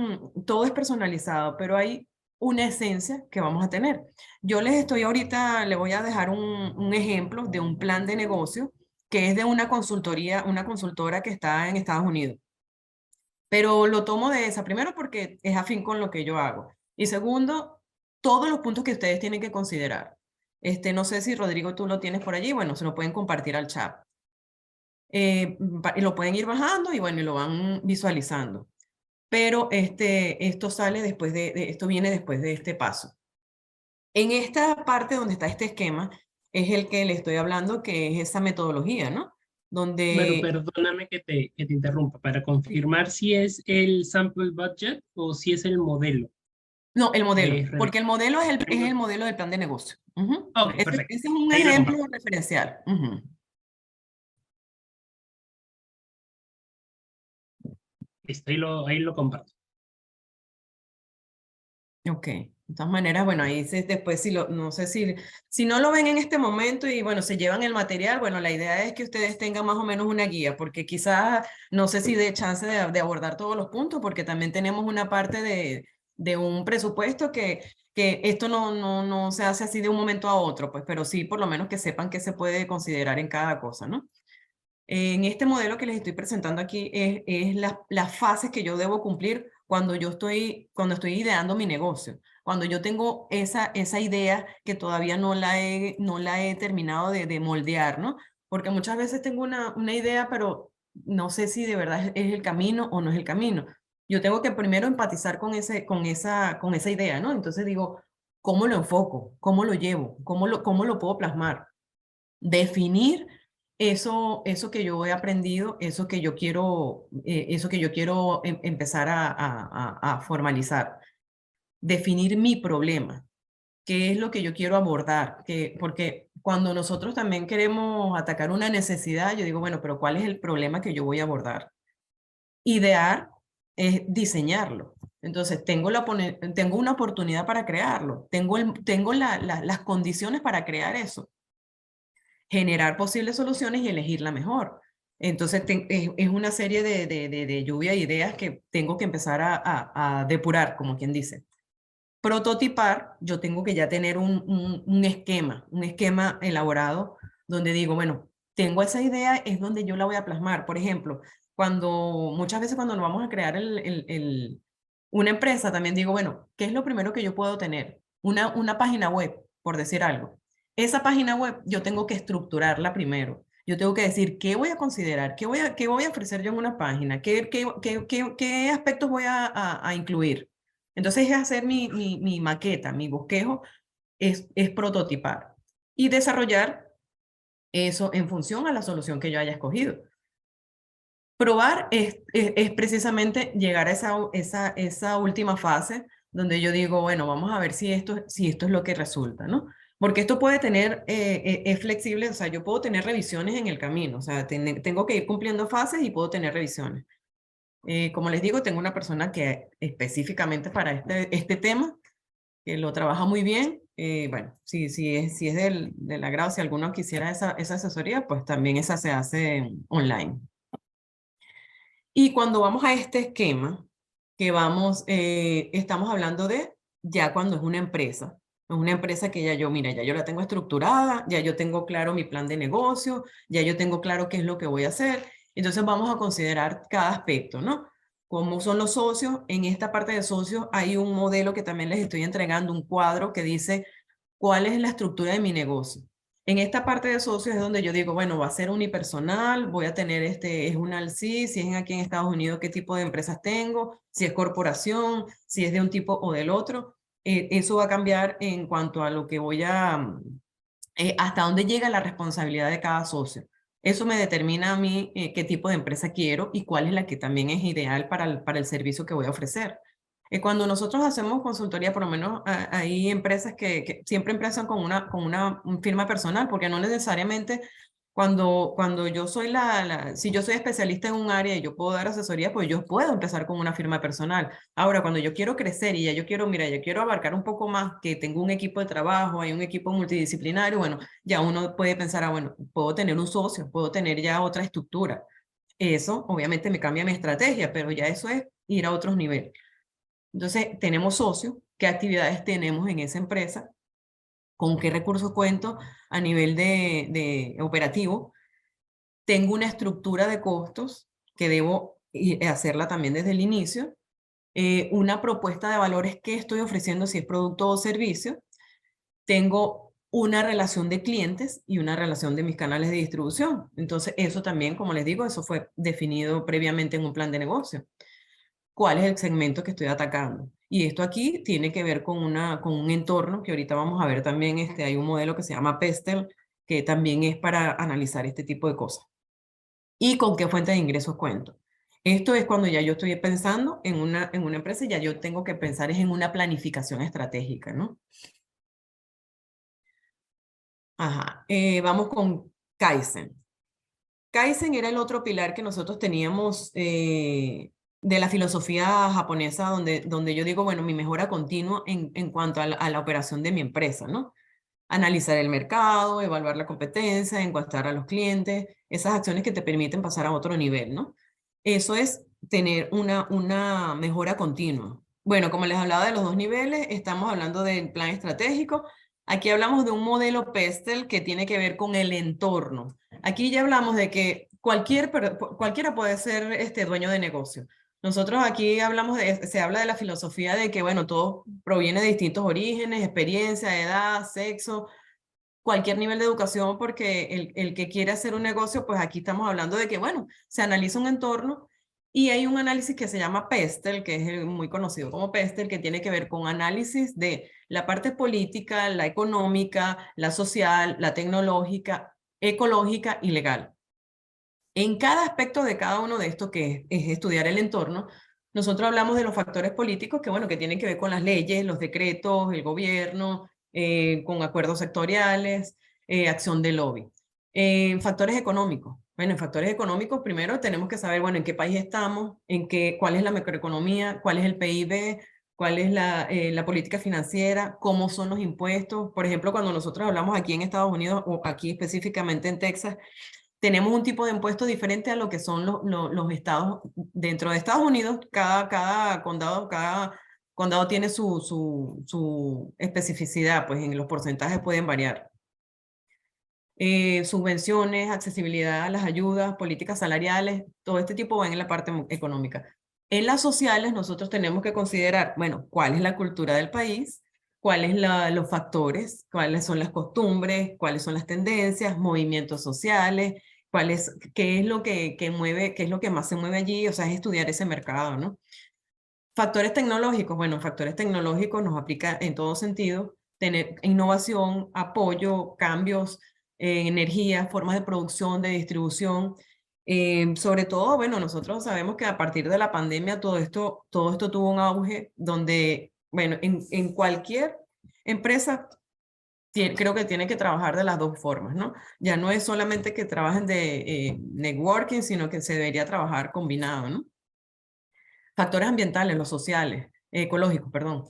todo es personalizado, pero hay una esencia que vamos a tener. Yo les estoy ahorita, le voy a dejar un ejemplo de un plan de negocio que es de una consultoría, una consultora que está en Estados Unidos. Pero lo tomo de esa, primero porque es afín con lo que yo hago. Y segundo, todos los puntos que ustedes tienen que considerar. No sé si Rodrigo tú lo tienes por allí, bueno, se lo pueden compartir al chat. Y lo pueden ir bajando y bueno, y lo van visualizando. Pero esto sale después esto viene después de este paso. En esta parte donde está este esquema, es el que le estoy hablando, que es esa metodología, ¿no? Pero Donde, perdóname que te interrumpa, para confirmar si es el sample budget o si es el modelo no, el modelo, de porque el modelo es el modelo del plan de negocio. Ujú. Ok, Ese perfecto. es un Ahí lo ejemplo comparto. referencial. Ujú. Listo, ahí lo comparto. Ok, de todas maneras, bueno, ahí después no sé si no lo ven en este momento y bueno, se llevan el material, bueno, la idea es que ustedes tengan más o menos una guía, porque quizás no sé si dé chance de abordar todos los puntos, porque también tenemos una parte de un presupuesto que esto no se hace así de un momento a otro, pues, pero sí por lo menos que sepan qué se puede considerar en cada cosa, ¿no? En este modelo que les estoy presentando aquí es las fases que yo debo cumplir cuando estoy ideando mi negocio, cuando yo tengo esa idea que todavía no la he terminado de moldear, ¿no? Porque muchas veces tengo una idea, pero no sé si de verdad es el camino o no es el camino. Yo tengo que primero empatizar con esa idea, ¿no? Entonces digo, ¿cómo lo enfoco? ¿Cómo lo llevo? ¿Cómo lo puedo plasmar? Definir eso que yo he aprendido, eso que yo quiero empezar a formalizar. Definir mi problema, qué es lo que yo quiero abordar, porque cuando nosotros también queremos atacar una necesidad, yo digo, bueno, pero ¿cuál es el problema que yo voy a abordar? Idear es diseñarlo. Entonces, tengo una oportunidad para crearlo, tengo las condiciones para crear eso, generar posibles soluciones y elegir la mejor. Entonces, es una serie de lluvia de ideas que tengo que empezar a depurar, como quien dice. Prototipar, yo tengo que ya tener un esquema elaborado donde digo, bueno, tengo esa idea, es donde yo la voy a plasmar. Por ejemplo, muchas veces cuando nos vamos a crear una empresa, también digo, bueno, ¿qué es lo primero que yo puedo tener? Una página web, por decir algo. Esa página web yo tengo que estructurarla primero. Yo tengo que decir qué voy a considerar, qué voy a ofrecer yo en una página, qué aspectos voy a incluir. Entonces es hacer mi maqueta, mi bosquejo, es prototipar y desarrollar eso en función a la solución que yo haya escogido. Probar es precisamente llegar a esa última fase donde yo digo, bueno, vamos a ver si esto es lo que resulta, ¿no? Porque esto puede es flexible, o sea, yo puedo tener revisiones en el camino, o sea, tengo que ir cumpliendo fases y puedo tener revisiones. Como les digo, tengo una persona que específicamente para este tema, que lo trabaja muy bien. Bueno, si es del agrado, si alguno quisiera esa asesoría, pues también esa se hace online. Y cuando vamos a este esquema, estamos hablando de ya cuando es una empresa que mira, ya yo la tengo estructurada, ya yo tengo claro mi plan de negocio, ya yo tengo claro qué es lo que voy a hacer. Entonces vamos a considerar cada aspecto, ¿no? Cómo son los socios. En esta parte de socios hay un modelo que también les estoy entregando, un cuadro que dice cuál es la estructura de mi negocio. En esta parte de socios es donde yo digo, bueno, va a ser unipersonal, voy a tener es una ALSI, si es aquí en Estados Unidos, qué tipo de empresas tengo, si es corporación, si es de un tipo o del otro. Eso va a cambiar en cuanto a lo que hasta dónde llega la responsabilidad de cada socio. Eso me determina a mí qué tipo de empresa quiero y cuál es la que también es ideal para el servicio que voy a ofrecer. Cuando nosotros hacemos consultoría, por lo menos hay empresas que siempre empiezan con una firma personal, porque no necesariamente cuando yo soy si yo soy especialista en un área y yo puedo dar asesoría, pues yo puedo empezar con una firma personal. Ahora, cuando yo quiero crecer y ya yo quiero abarcar un poco más, que tengo un equipo de trabajo, hay un equipo multidisciplinario, bueno, ya uno puede pensar, bueno, puedo tener un socio, puedo tener ya otra estructura. Eso obviamente me cambia mi estrategia, pero ya eso es ir a otros niveles. Entonces, tenemos socios, qué actividades tenemos en esa empresa, con qué recursos cuento a nivel de operativo. Tengo una estructura de costos que debo hacerla también desde el inicio. Una propuesta de valores que estoy ofreciendo, si es producto o servicio. Tengo una relación de clientes y una relación de mis canales de distribución. Entonces, eso también, como les digo, eso fue definido previamente en un plan de negocio. ¿Cuál es el segmento que estoy atacando? Y esto aquí tiene que ver con un entorno que ahorita vamos a ver también. Hay un modelo que se llama Pestel, que también es para analizar este tipo de cosas. ¿Y con qué fuente de ingresos cuento? Esto es cuando ya yo estoy pensando en una empresa y ya yo tengo que pensar es en una planificación estratégica, ¿no? Ajá, vamos con Kaizen. Kaizen era el otro pilar que nosotros teníamos de la filosofía japonesa, donde yo digo, bueno, mi mejora continua en cuanto a la operación de mi empresa, ¿no? Analizar el mercado, evaluar la competencia, encuestar a los clientes, esas acciones que te permiten pasar a otro nivel, ¿no? Eso es tener una mejora continua. Bueno, como les hablaba de los dos niveles, estamos hablando del plan estratégico. Aquí hablamos de un modelo Pestel que tiene que ver con el entorno. Aquí ya hablamos de que cualquiera puede ser dueño de negocio. Nosotros aquí se habla de la filosofía de que, bueno, todo proviene de distintos orígenes, experiencia, edad, sexo, cualquier nivel de educación, porque el que quiere hacer un negocio, pues aquí estamos hablando de que, bueno, se analiza un entorno y hay un análisis que se llama Pestel, que es muy conocido como Pestel, que tiene que ver con análisis de la parte política, la económica, la social, la tecnológica, ecológica y legal. En cada aspecto de cada uno de estos, que es estudiar el entorno, nosotros hablamos de los factores políticos que, bueno, que tienen que ver con las leyes, los decretos, el gobierno, con acuerdos sectoriales, acción de lobby. Factores económicos. Bueno, en factores económicos primero tenemos que saber, bueno, en qué país estamos, cuál es la macroeconomía, cuál es el PIB, cuál es la política financiera, cómo son los impuestos. Por ejemplo, cuando nosotros hablamos aquí en Estados Unidos o aquí específicamente en Texas, tenemos un tipo de impuesto diferente a lo que son los estados. Dentro de Estados Unidos, cada condado tiene su especificidad, pues en los porcentajes pueden variar. Subvenciones, accesibilidad a las ayudas, políticas salariales, todo este tipo van en la parte económica. En las sociales nosotros tenemos que considerar, bueno, cuál es la cultura del país, cuáles los factores, cuáles son las costumbres, cuáles son las tendencias, movimientos sociales, qué es lo que mueve, qué es lo que más se mueve allí, o sea, es estudiar ese mercado, ¿no? Factores tecnológicos, bueno, factores tecnológicos nos aplica en todo sentido, tener innovación, apoyo, cambios en energía, formas de producción, de distribución. Sobre todo, bueno, nosotros sabemos que a partir de la pandemia todo esto tuvo un auge donde, bueno, en cualquier empresa creo que tiene que trabajar de las dos formas, ¿no? Ya no es solamente que trabajen de networking, sino que se debería trabajar combinado, ¿no? Factores ambientales, los sociales, ecológicos, perdón.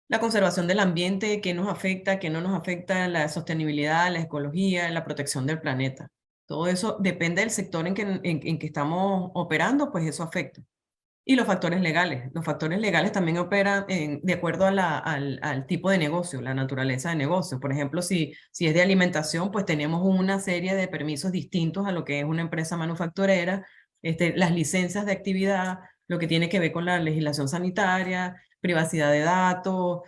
La conservación del ambiente, qué nos afecta, qué no nos afecta, la sostenibilidad, la ecología, la protección del planeta. Todo eso depende del sector en que estamos operando, pues eso afecta. Y los factores legales. Los factores legales también operan de acuerdo al tipo de negocio, la naturaleza de negocio. Por ejemplo, si es de alimentación, pues tenemos una serie de permisos distintos a lo que es una empresa manufacturera, las licencias de actividad, lo que tiene que ver con la legislación sanitaria, privacidad de datos,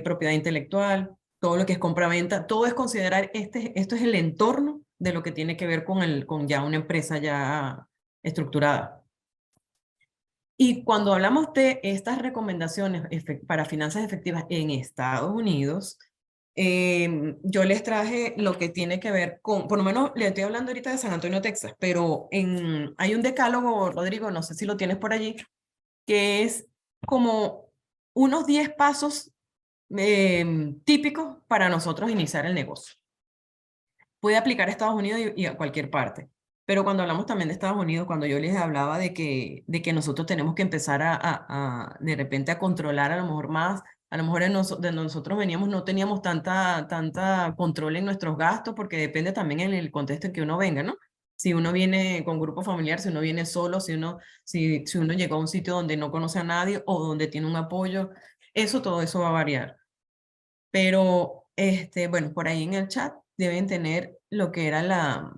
propiedad intelectual, todo lo que es compra-venta, todo es considerar, esto es el entorno de lo que tiene que ver con ya una empresa ya estructurada. Y cuando hablamos de estas recomendaciones para finanzas efectivas en Estados Unidos, yo les traje lo que tiene que ver con, por lo menos le estoy hablando ahorita de San Antonio, Texas, pero hay un decálogo, Rodrigo, no sé si lo tienes por allí, que es como unos 10 pasos típicos para nosotros iniciar el negocio. Puede aplicar a Estados Unidos y a cualquier parte. Pero cuando hablamos también de Estados Unidos, cuando yo les hablaba de que nosotros tenemos que empezar de repente a controlar a lo mejor más, a lo mejor de nosotros veníamos, no teníamos tanta control en nuestros gastos, porque depende también en el contexto en que uno venga, ¿no? Si uno viene con grupo familiar, si uno viene solo, si uno llegó a un sitio donde no conoce a nadie o donde tiene un apoyo, todo eso va a variar. Pero, bueno, por ahí en el chat deben tener lo que era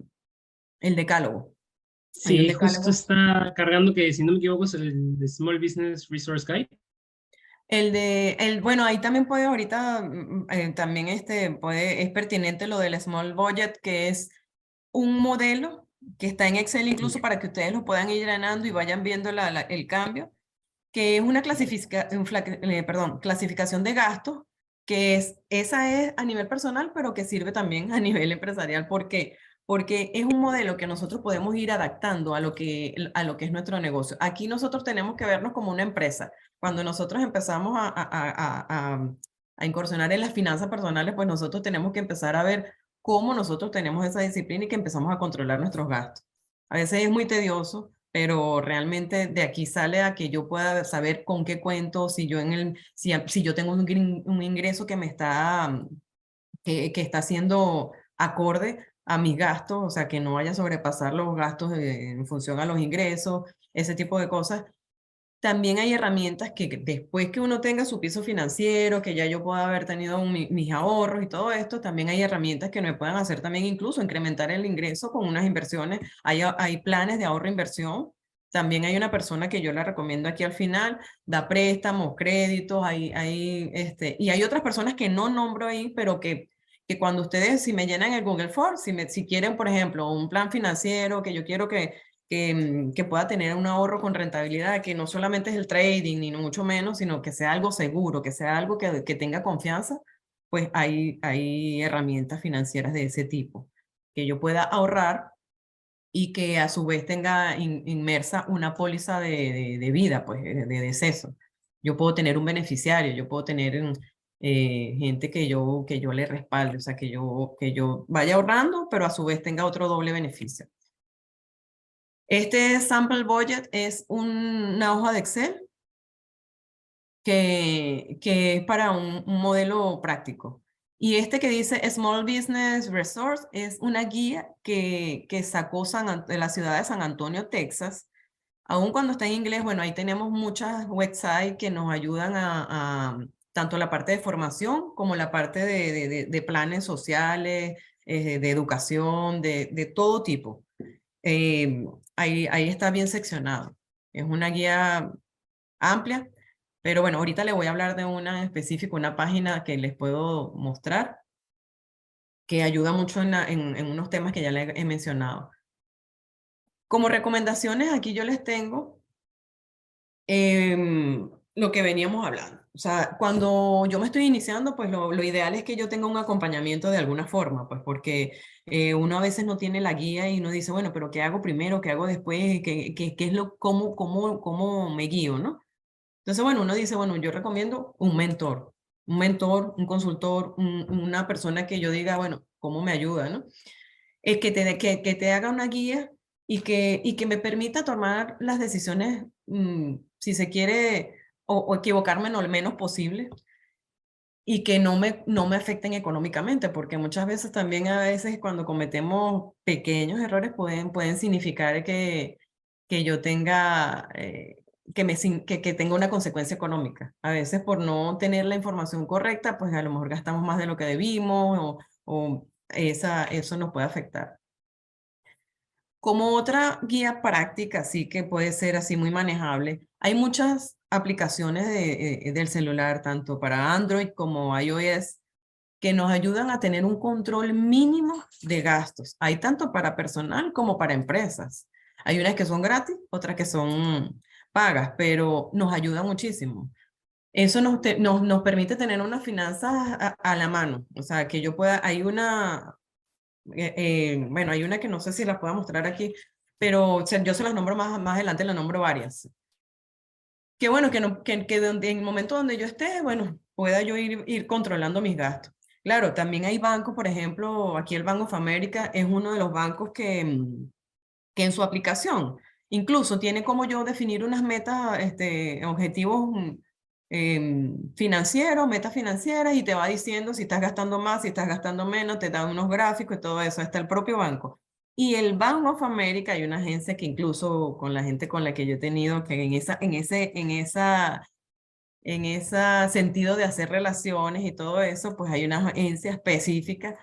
el decálogo. Hay un Sí, justo decálogo. está cargando que, si no me equivoco, es el de Small Business Resource Guide. Bueno, ahí también puede ahorita, también es pertinente lo del Small Budget, que es un modelo que está en Excel incluso para que ustedes lo puedan ir llenando y vayan viendo el cambio, que es una clasificación de gastos, esa es a nivel personal, pero que sirve también a nivel empresarial. ¿Por qué? Porque es un modelo que nosotros podemos ir adaptando a lo que es nuestro negocio. Aquí nosotros tenemos que vernos como una empresa. Cuando nosotros empezamos a incursionar en las finanzas personales, pues nosotros tenemos que empezar a ver cómo nosotros tenemos esa disciplina y que empezamos a controlar nuestros gastos. A veces es muy tedioso, pero realmente de aquí sale a que yo pueda saber con qué cuento, si yo tengo un ingreso que me está, que está siendo acorde a mis gastos, o sea, que no vaya a sobrepasar los gastos en función a los ingresos, ese tipo de cosas. También hay herramientas que después que uno tenga su piso financiero, que ya yo pueda haber tenido mis ahorros y todo esto, también hay herramientas que me puedan hacer también incluso incrementar el ingreso con unas inversiones. Hay planes de ahorro e inversión. También hay una persona que yo la recomiendo aquí al final, da préstamos, créditos, y hay otras personas que no nombro ahí, pero que cuando ustedes, si me llenan el Google Forms, si quieren, por ejemplo, un plan financiero, que yo quiero que pueda tener un ahorro con rentabilidad, que no solamente es el trading, ni mucho menos, sino que sea algo seguro, que sea algo que tenga confianza, pues hay herramientas financieras de ese tipo, que yo pueda ahorrar y que a su vez tenga inmersa una póliza de vida, pues de deceso. Yo puedo tener un beneficiario, yo puedo tener gente que yo le respalde, o sea, que yo vaya ahorrando, pero a su vez tenga otro doble beneficio. Este sample budget es una hoja de Excel que es para un modelo práctico. Y este que dice Small Business Resource es una guía que sacó de la ciudad de San Antonio, Texas. Aún cuando está en inglés, bueno, ahí tenemos muchas websites que nos ayudan tanto la parte de formación como la parte de planes sociales, de educación, de todo tipo. Ahí está bien seccionado. Es una guía amplia, pero bueno, ahorita le voy a hablar de una en específico, una página que les puedo mostrar, que ayuda mucho en unos temas que ya les he mencionado. Como recomendaciones, aquí yo les tengo lo que veníamos hablando. O sea, cuando yo me estoy iniciando, pues lo ideal es que yo tenga un acompañamiento de alguna forma, pues porque uno a veces no tiene la guía y uno dice, bueno, pero ¿qué hago primero? ¿Qué hago después? ¿Qué es cómo me guío, ¿no? Entonces, bueno, uno dice, bueno, yo recomiendo un mentor, un consultor, una persona que yo diga, bueno, ¿cómo me ayuda, no? Que te haga una guía y que me permita tomar las decisiones, si se quiere, o equivocarme lo menos posible y que no me afecten económicamente, porque muchas veces también a veces cuando cometemos pequeños errores pueden significar que yo tenga, que tenga una consecuencia económica. A veces por no tener la información correcta, pues a lo mejor gastamos más de lo que debimos o eso nos puede afectar. Como otra guía práctica, sí que puede ser así muy manejable, hay muchas aplicaciones del celular, tanto para Android como iOS, que nos ayudan a tener un control mínimo de gastos. Hay tanto para personal como para empresas. Hay unas que son gratis, otras que son pagas, pero nos ayuda muchísimo. Eso nos permite tener unas finanzas a la mano. O sea, que yo pueda, bueno, hay una que no sé si la puedo mostrar aquí, pero o sea, yo se las nombro más adelante, las nombro varias. Que bueno, en el momento donde yo esté, bueno, pueda yo ir controlando mis gastos. Claro, también hay bancos, por ejemplo, aquí el Bank of America es uno de los bancos que en su aplicación incluso tiene como yo definir unas metas, objetivos financieros, metas financieras, y te va diciendo si estás gastando más, si estás gastando menos, te da unos gráficos y todo eso, hasta el propio banco. Y el Bank of America, hay una agencia que incluso con la gente con la que yo he tenido, que en ese sentido de hacer relaciones y todo eso, pues hay una agencia específica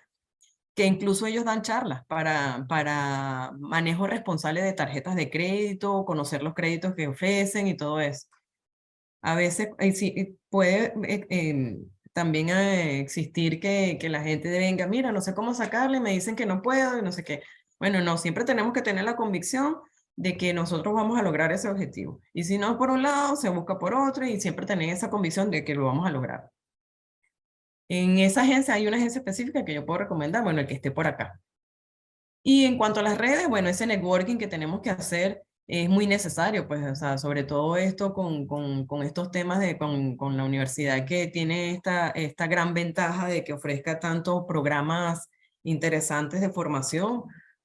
que incluso ellos dan charlas para manejo responsable de tarjetas de crédito, conocer los créditos que ofrecen y todo eso. A veces sí, puede también existir que la gente venga, mira, no sé cómo sacarle, me dicen que no puedo y no sé qué. Bueno, no, siempre tenemos que tener la convicción de que nosotros vamos a lograr ese objetivo. Y si no es por un lado, se busca por otro y siempre tener esa convicción de que lo vamos a lograr. En esa agencia hay una agencia específica que yo puedo recomendar, bueno, el que esté por acá. Y en cuanto a las redes, bueno, ese networking que tenemos que hacer es muy necesario, pues, o sea, sobre todo esto con estos temas con la universidad que tiene esta gran ventaja de que ofrezca tantos programas interesantes de formación,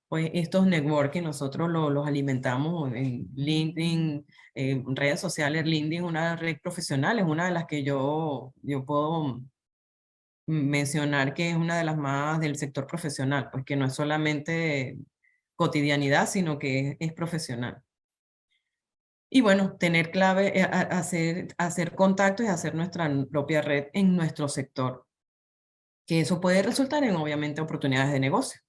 pues estos networking nosotros los alimentamos en LinkedIn, redes sociales. LinkedIn, una red profesional, es una de las que yo puedo mencionar que es una de las más del sector profesional, pues que no es solamente cotidianidad, sino que es profesional. Y bueno, tener clave, hacer contactos y hacer nuestra propia red en nuestro sector, que eso puede resultar en obviamente oportunidades de negocio.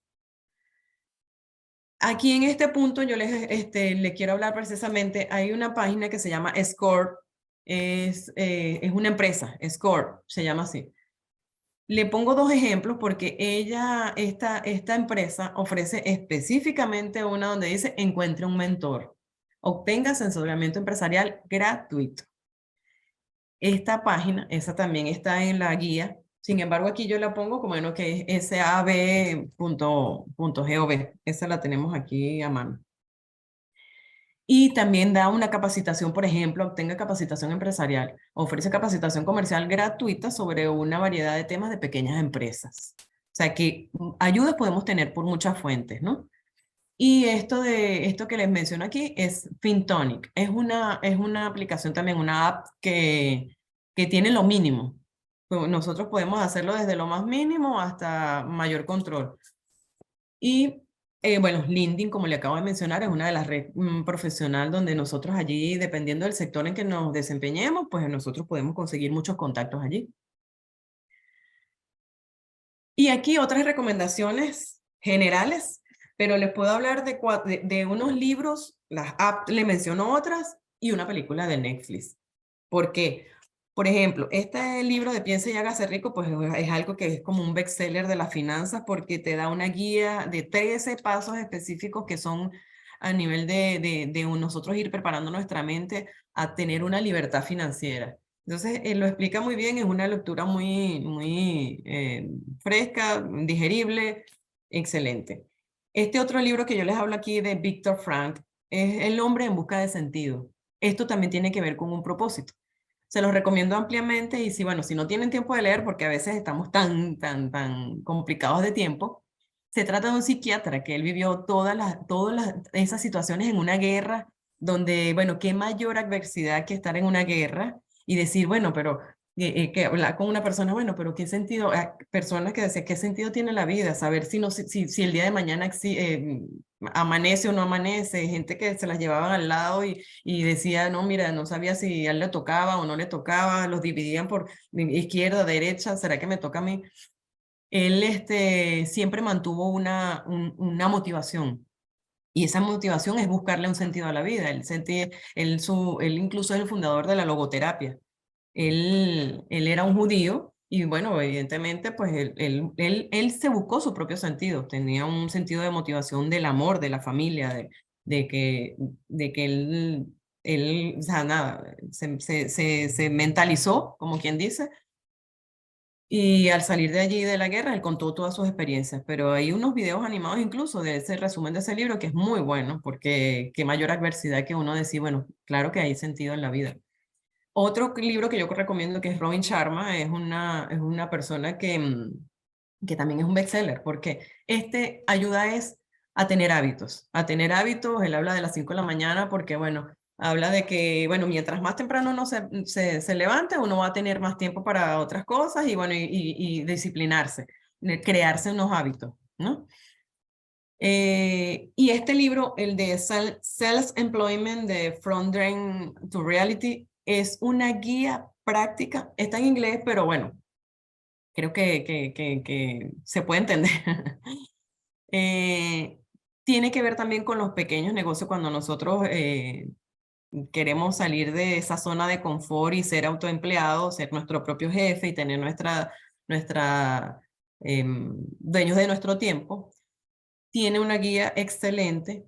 Aquí en este punto yo les quiero hablar precisamente, hay una página que se llama Score, es una empresa, Score, se llama así. Le pongo dos ejemplos porque esta empresa ofrece específicamente una donde dice encuentre un mentor, obtenga asesoramiento empresarial gratuito. Esta página, esa también está en la guía, sin embargo aquí yo la pongo como bueno que es sab.gov, esa la tenemos aquí a mano. Y también da una capacitación, por ejemplo, obtenga capacitación empresarial, ofrece capacitación comercial gratuita sobre una variedad de temas de pequeñas empresas. O sea que ayudas podemos tener por muchas fuentes, ¿no? Y esto que les menciono aquí es FinTonic. Es una aplicación también, una app que tiene lo mínimo. Nosotros podemos hacerlo desde lo más mínimo hasta mayor control. Y bueno, LinkedIn, como le acabo de mencionar, es una de las redes profesional donde nosotros allí, dependiendo del sector en que nos desempeñemos, pues nosotros podemos conseguir muchos contactos allí. Y aquí otras recomendaciones generales, pero les puedo hablar de unos libros, las apps, le menciono otras, y una película de Netflix. ¿Por qué? Por ejemplo, este libro de Piense y hágase rico, pues es algo que es como un bestseller de las finanzas porque te da una guía de 13 pasos específicos que son a nivel de nosotros ir preparando nuestra mente a tener una libertad financiera. Entonces, lo explica muy bien, es una lectura muy fresca, digerible, excelente. Este otro libro que yo les hablo aquí de Viktor Frankl es El hombre en busca de sentido. Esto también tiene que ver con un propósito. Se los recomiendo ampliamente y bueno, si no tienen tiempo de leer, porque a veces estamos tan complicados de tiempo, se trata de un psiquiatra que él vivió todas esas situaciones en una guerra donde, bueno, qué mayor adversidad que estar en una guerra y decir, bueno, pero que hablar con una persona, bueno, pero qué sentido, personas que decían, qué sentido tiene la vida, saber si el día de mañana amanece o no amanece, gente que se las llevaban al lado y decía, no, mira, no sabía si a él le tocaba o no le tocaba, los dividían por izquierda, derecha, ¿será que me toca a mí? Él siempre mantuvo una motivación. Y esa motivación es buscarle un sentido a la vida. Él incluso es el fundador de la logoterapia. Él era un judío y bueno, evidentemente pues él se buscó su propio sentido. Tenía un sentido de motivación del amor, de la familia, de que él, o sea, nada, se mentalizó, como quien dice, y al salir de allí de la guerra, él contó todas sus experiencias, pero hay unos videos animados incluso de ese resumen de ese libro que es muy bueno, porque qué mayor adversidad que uno decir, bueno, claro que hay sentido en la vida. Otro libro que yo recomiendo que es Robin Sharma, es una persona que también es un bestseller, porque ayuda a tener hábitos, él habla de las 5 de la mañana porque, bueno, habla de que, bueno, mientras más temprano uno se levante, uno va a tener más tiempo para otras cosas y, bueno, y disciplinarse, crearse unos hábitos, ¿no? Y este libro, el de Self-Employment de From Dream to Reality, es una guía práctica. Está en inglés, pero bueno, creo que se puede entender. Tiene que ver también con los pequeños negocios cuando nosotros queremos salir de esa zona de confort y ser autoempleados, ser nuestro propio jefe y tener dueños de nuestro tiempo. Tiene una guía excelente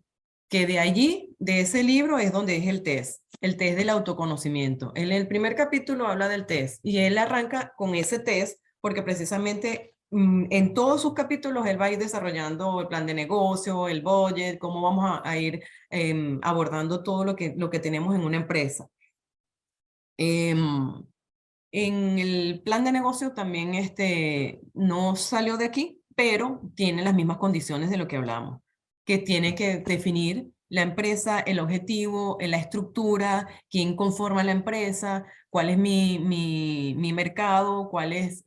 que de allí, de ese libro, es donde es el test del autoconocimiento. En el primer capítulo habla del test y él arranca con ese test porque precisamente en todos sus capítulos él va a ir desarrollando el plan de negocio, el budget, cómo vamos a ir abordando todo lo que tenemos en una empresa. En el plan de negocio también no salió de aquí, pero tiene las mismas condiciones de lo que hablamos, que tiene que definir la empresa, el objetivo, la estructura, quién conforma la empresa, cuál es mi mercado, cuál es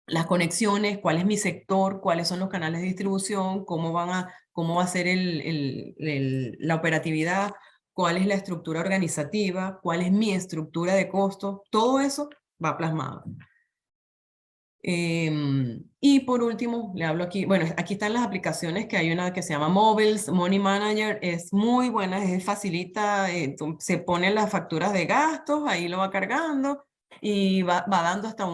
las conexiones, cuál es mi sector, cuáles son los canales de distribución, cómo va a ser la operatividad, cuál es la estructura organizativa, cuál es mi estructura de costos, todo eso va plasmado. Y por último, le hablo aquí, bueno, aquí están las aplicaciones que hay una que se llama Mobiles, Money Manager, es muy buena, facilita, se ponen las facturas de gastos, ahí lo va cargando y va dando hasta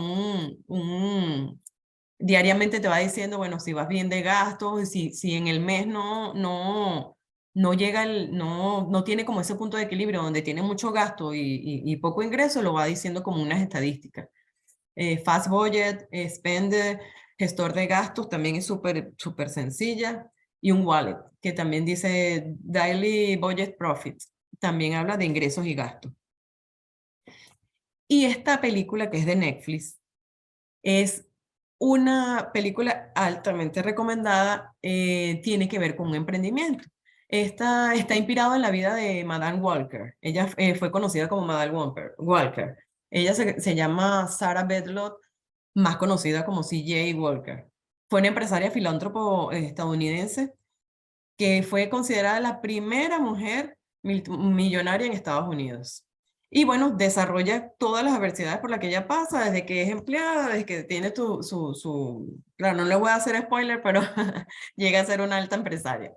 diariamente te va diciendo, bueno, si vas bien de gastos, si en el mes no llega, no tiene como ese punto de equilibrio donde tiene mucho gasto y poco ingreso, lo va diciendo como unas estadísticas. Fast Budget, Spend, gestor de gastos, también es súper sencilla. Y un wallet, que también dice Daily Budget Profits, también habla de ingresos y gastos. Y esta película que es de Netflix, es una película altamente recomendada, tiene que ver con un emprendimiento. Esta está inspirada en la vida de Madame Walker. Ella fue conocida como Madame Walker. Ella se llama Sarah Bedlott, más conocida como C.J. Walker. Fue una empresaria filántropo estadounidense que fue considerada la primera mujer millonaria en Estados Unidos. Y bueno, desarrolla todas las adversidades por las que ella pasa, desde que es empleada, desde que tiene claro, no le voy a hacer spoiler, pero llega a ser una alta empresaria.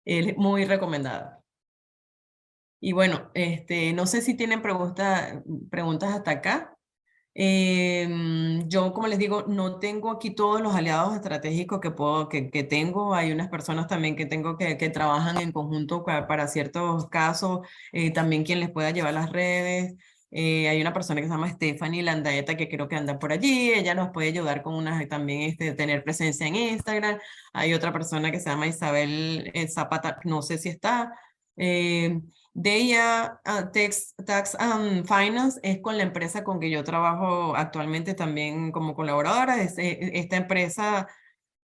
Es muy recomendada. Y bueno, no sé si tienen preguntas hasta acá. Yo, como les digo, no tengo aquí todos los aliados estratégicos que tengo. Hay unas personas también que tengo que trabajan en conjunto para ciertos casos, también quien les pueda llevar las redes. Hay una persona que se llama Stephanie Landaeta que creo que anda por allí. Ella nos puede ayudar con también tener presencia en Instagram. Hay otra persona que se llama Isabel Zapata, no sé si está. DEA Tax and Finance es con la empresa con que yo trabajo actualmente también como colaboradora. Esta empresa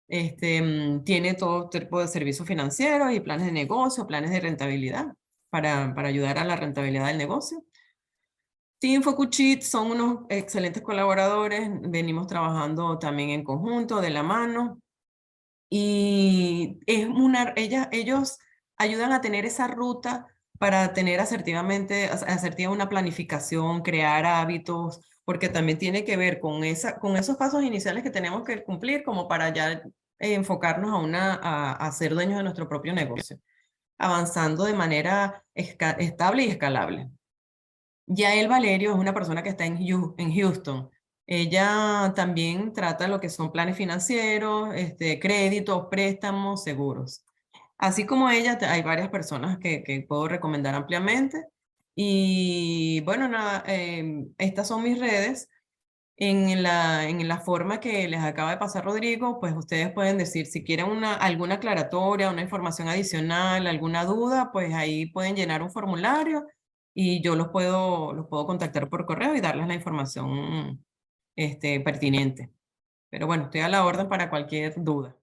tiene todo tipo de servicios financieros y planes de negocio, planes de rentabilidad para ayudar a la rentabilidad del negocio. Team Focuchit son unos excelentes colaboradores, venimos trabajando también en conjunto, de la mano, y ellos ayudan a tener esa ruta para tener asertiva una planificación, crear hábitos, porque también tiene que ver con esos pasos iniciales que tenemos que cumplir como para ya enfocarnos a ser dueños de nuestro propio negocio, avanzando de manera estable y escalable. Yael Valerio es una persona que está en Houston. Ella también trata lo que son planes financieros, créditos, préstamos, seguros. Así como ella, hay varias personas que puedo recomendar ampliamente. Y bueno, nada, estas son mis redes. En la forma que les acaba de pasar Rodrigo, pues ustedes pueden decir si quieren alguna aclaratoria, una información adicional, alguna duda, pues ahí pueden llenar un formulario y yo los puedo contactar por correo y darles la información pertinente. Pero bueno, estoy a la orden para cualquier duda.